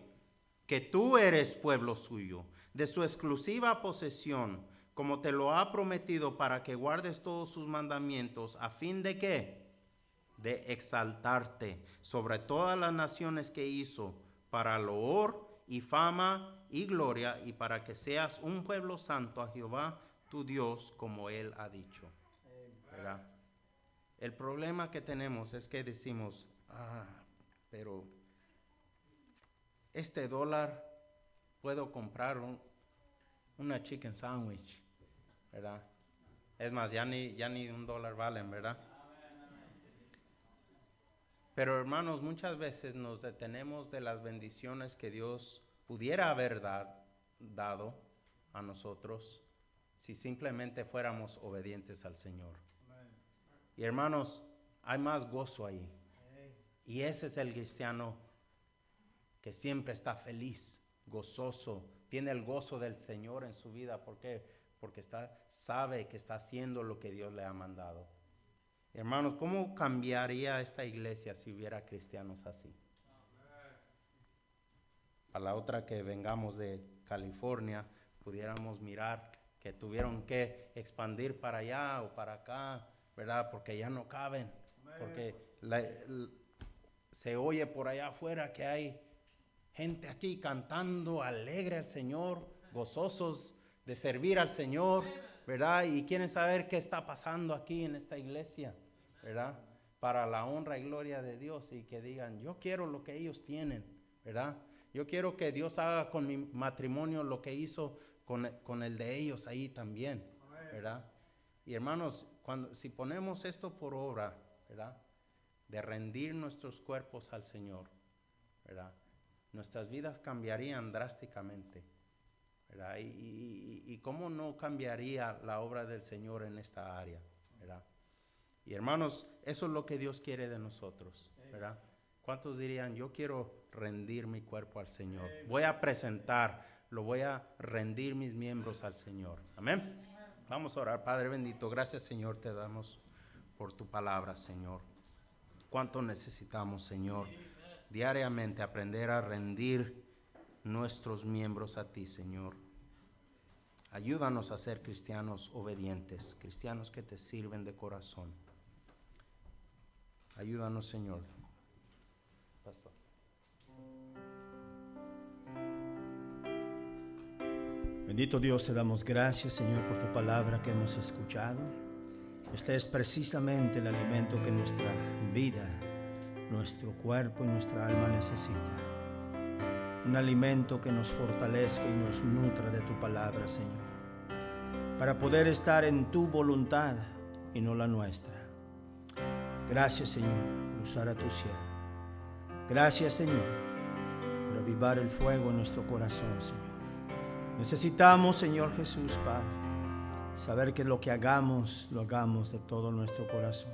Speaker 4: que tú eres pueblo suyo, de su exclusiva posesión, como te lo ha prometido, para que guardes todos sus mandamientos, a fin de ¿qué? De exaltarte sobre todas las naciones que hizo, para loor y fama y gloria, y para que seas un pueblo santo a Jehová tu Dios, como Él ha dicho. ¿Verdad? El problema que tenemos es que decimos, pero este dólar puedo comprar una chicken sandwich, ¿verdad? Es más, ya ni $1 valen, ¿verdad? Pero hermanos, muchas veces nos detenemos de las bendiciones que Dios pudiera haber dado a nosotros si simplemente fuéramos obedientes al Señor. Y hermanos, hay más gozo ahí. Y ese es el cristiano que siempre está feliz, gozoso, tiene el gozo del Señor en su vida. ¿Por qué? Porque sabe que está haciendo lo que Dios le ha mandado. Hermanos, ¿cómo cambiaría esta iglesia si hubiera cristianos así? A la otra que vengamos de California, pudiéramos mirar que tuvieron que expandir para allá o para acá, ¿verdad? Porque ya no caben, porque se oye por allá afuera que hay gente aquí cantando alegre al Señor, gozosos de servir al Señor, ¿verdad? Y quieren saber qué está pasando aquí en esta iglesia, ¿verdad? Para la honra y gloria de Dios, y que digan, yo quiero lo que ellos tienen, ¿verdad? Yo quiero que Dios haga con mi matrimonio lo que hizo con el de ellos ahí también, ¿verdad? Y hermanos, si ponemos esto por obra, ¿verdad? De rendir nuestros cuerpos al Señor, ¿verdad? Nuestras vidas cambiarían drásticamente, ¿verdad? Y cómo no cambiaría la obra del Señor en esta área, ¿verdad? Y hermanos, eso es lo que Dios quiere de nosotros, ¿verdad? ¿Cuántos dirían, yo quiero rendir mi cuerpo al Señor? Voy a voy a rendir mis miembros al Señor. Amén. Vamos a orar. Padre bendito, gracias Señor te damos por tu palabra, Señor. Cuánto necesitamos, Señor, diariamente aprender a rendir nuestros miembros a ti, Señor. Ayúdanos a ser cristianos obedientes, cristianos que te sirven de corazón. Ayúdanos, Señor. Pastor.
Speaker 1: Bendito Dios, te damos gracias, Señor, por tu palabra que hemos escuchado. Este es precisamente el alimento que nuestra vida, nuestro cuerpo y nuestra alma necesita. Un alimento que nos fortalezca y nos nutra de tu palabra, Señor, para poder estar en tu voluntad y no la nuestra. Gracias, Señor, por usar a tu siervo. Gracias, Señor, por avivar el fuego en nuestro corazón, Señor. Necesitamos, Señor Jesús, Padre, saber que lo que hagamos, lo hagamos de todo nuestro corazón.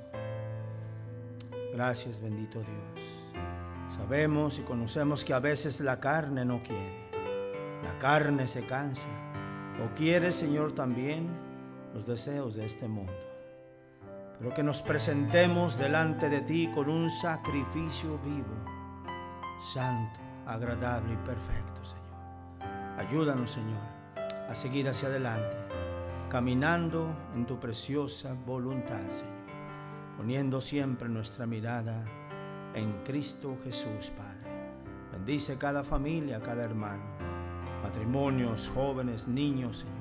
Speaker 1: Gracias, bendito Dios. Sabemos y conocemos que a veces la carne no quiere. La carne se cansa. O quiere, Señor, también los deseos de este mundo. Pero que nos presentemos delante de ti con un sacrificio vivo, santo, agradable y perfecto, Señor. Ayúdanos, Señor, a seguir hacia adelante, caminando en tu preciosa voluntad, Señor, poniendo siempre nuestra mirada en Cristo Jesús, Padre. Bendice cada familia, cada hermano, matrimonios, jóvenes, niños, Señor.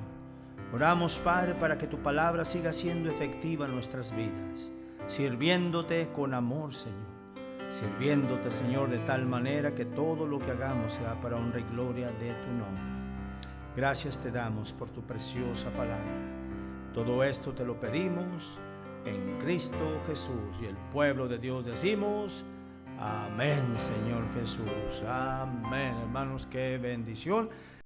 Speaker 1: Oramos, Padre, para que tu palabra siga siendo efectiva en nuestras vidas, sirviéndote con amor, Señor. Sirviéndote, Señor, de tal manera que todo lo que hagamos sea para honra y gloria de tu nombre. Gracias te damos por tu preciosa palabra. Todo esto te lo pedimos en Cristo Jesús. Y el pueblo de Dios decimos, amén, Señor Jesús. Amén, hermanos, qué bendición.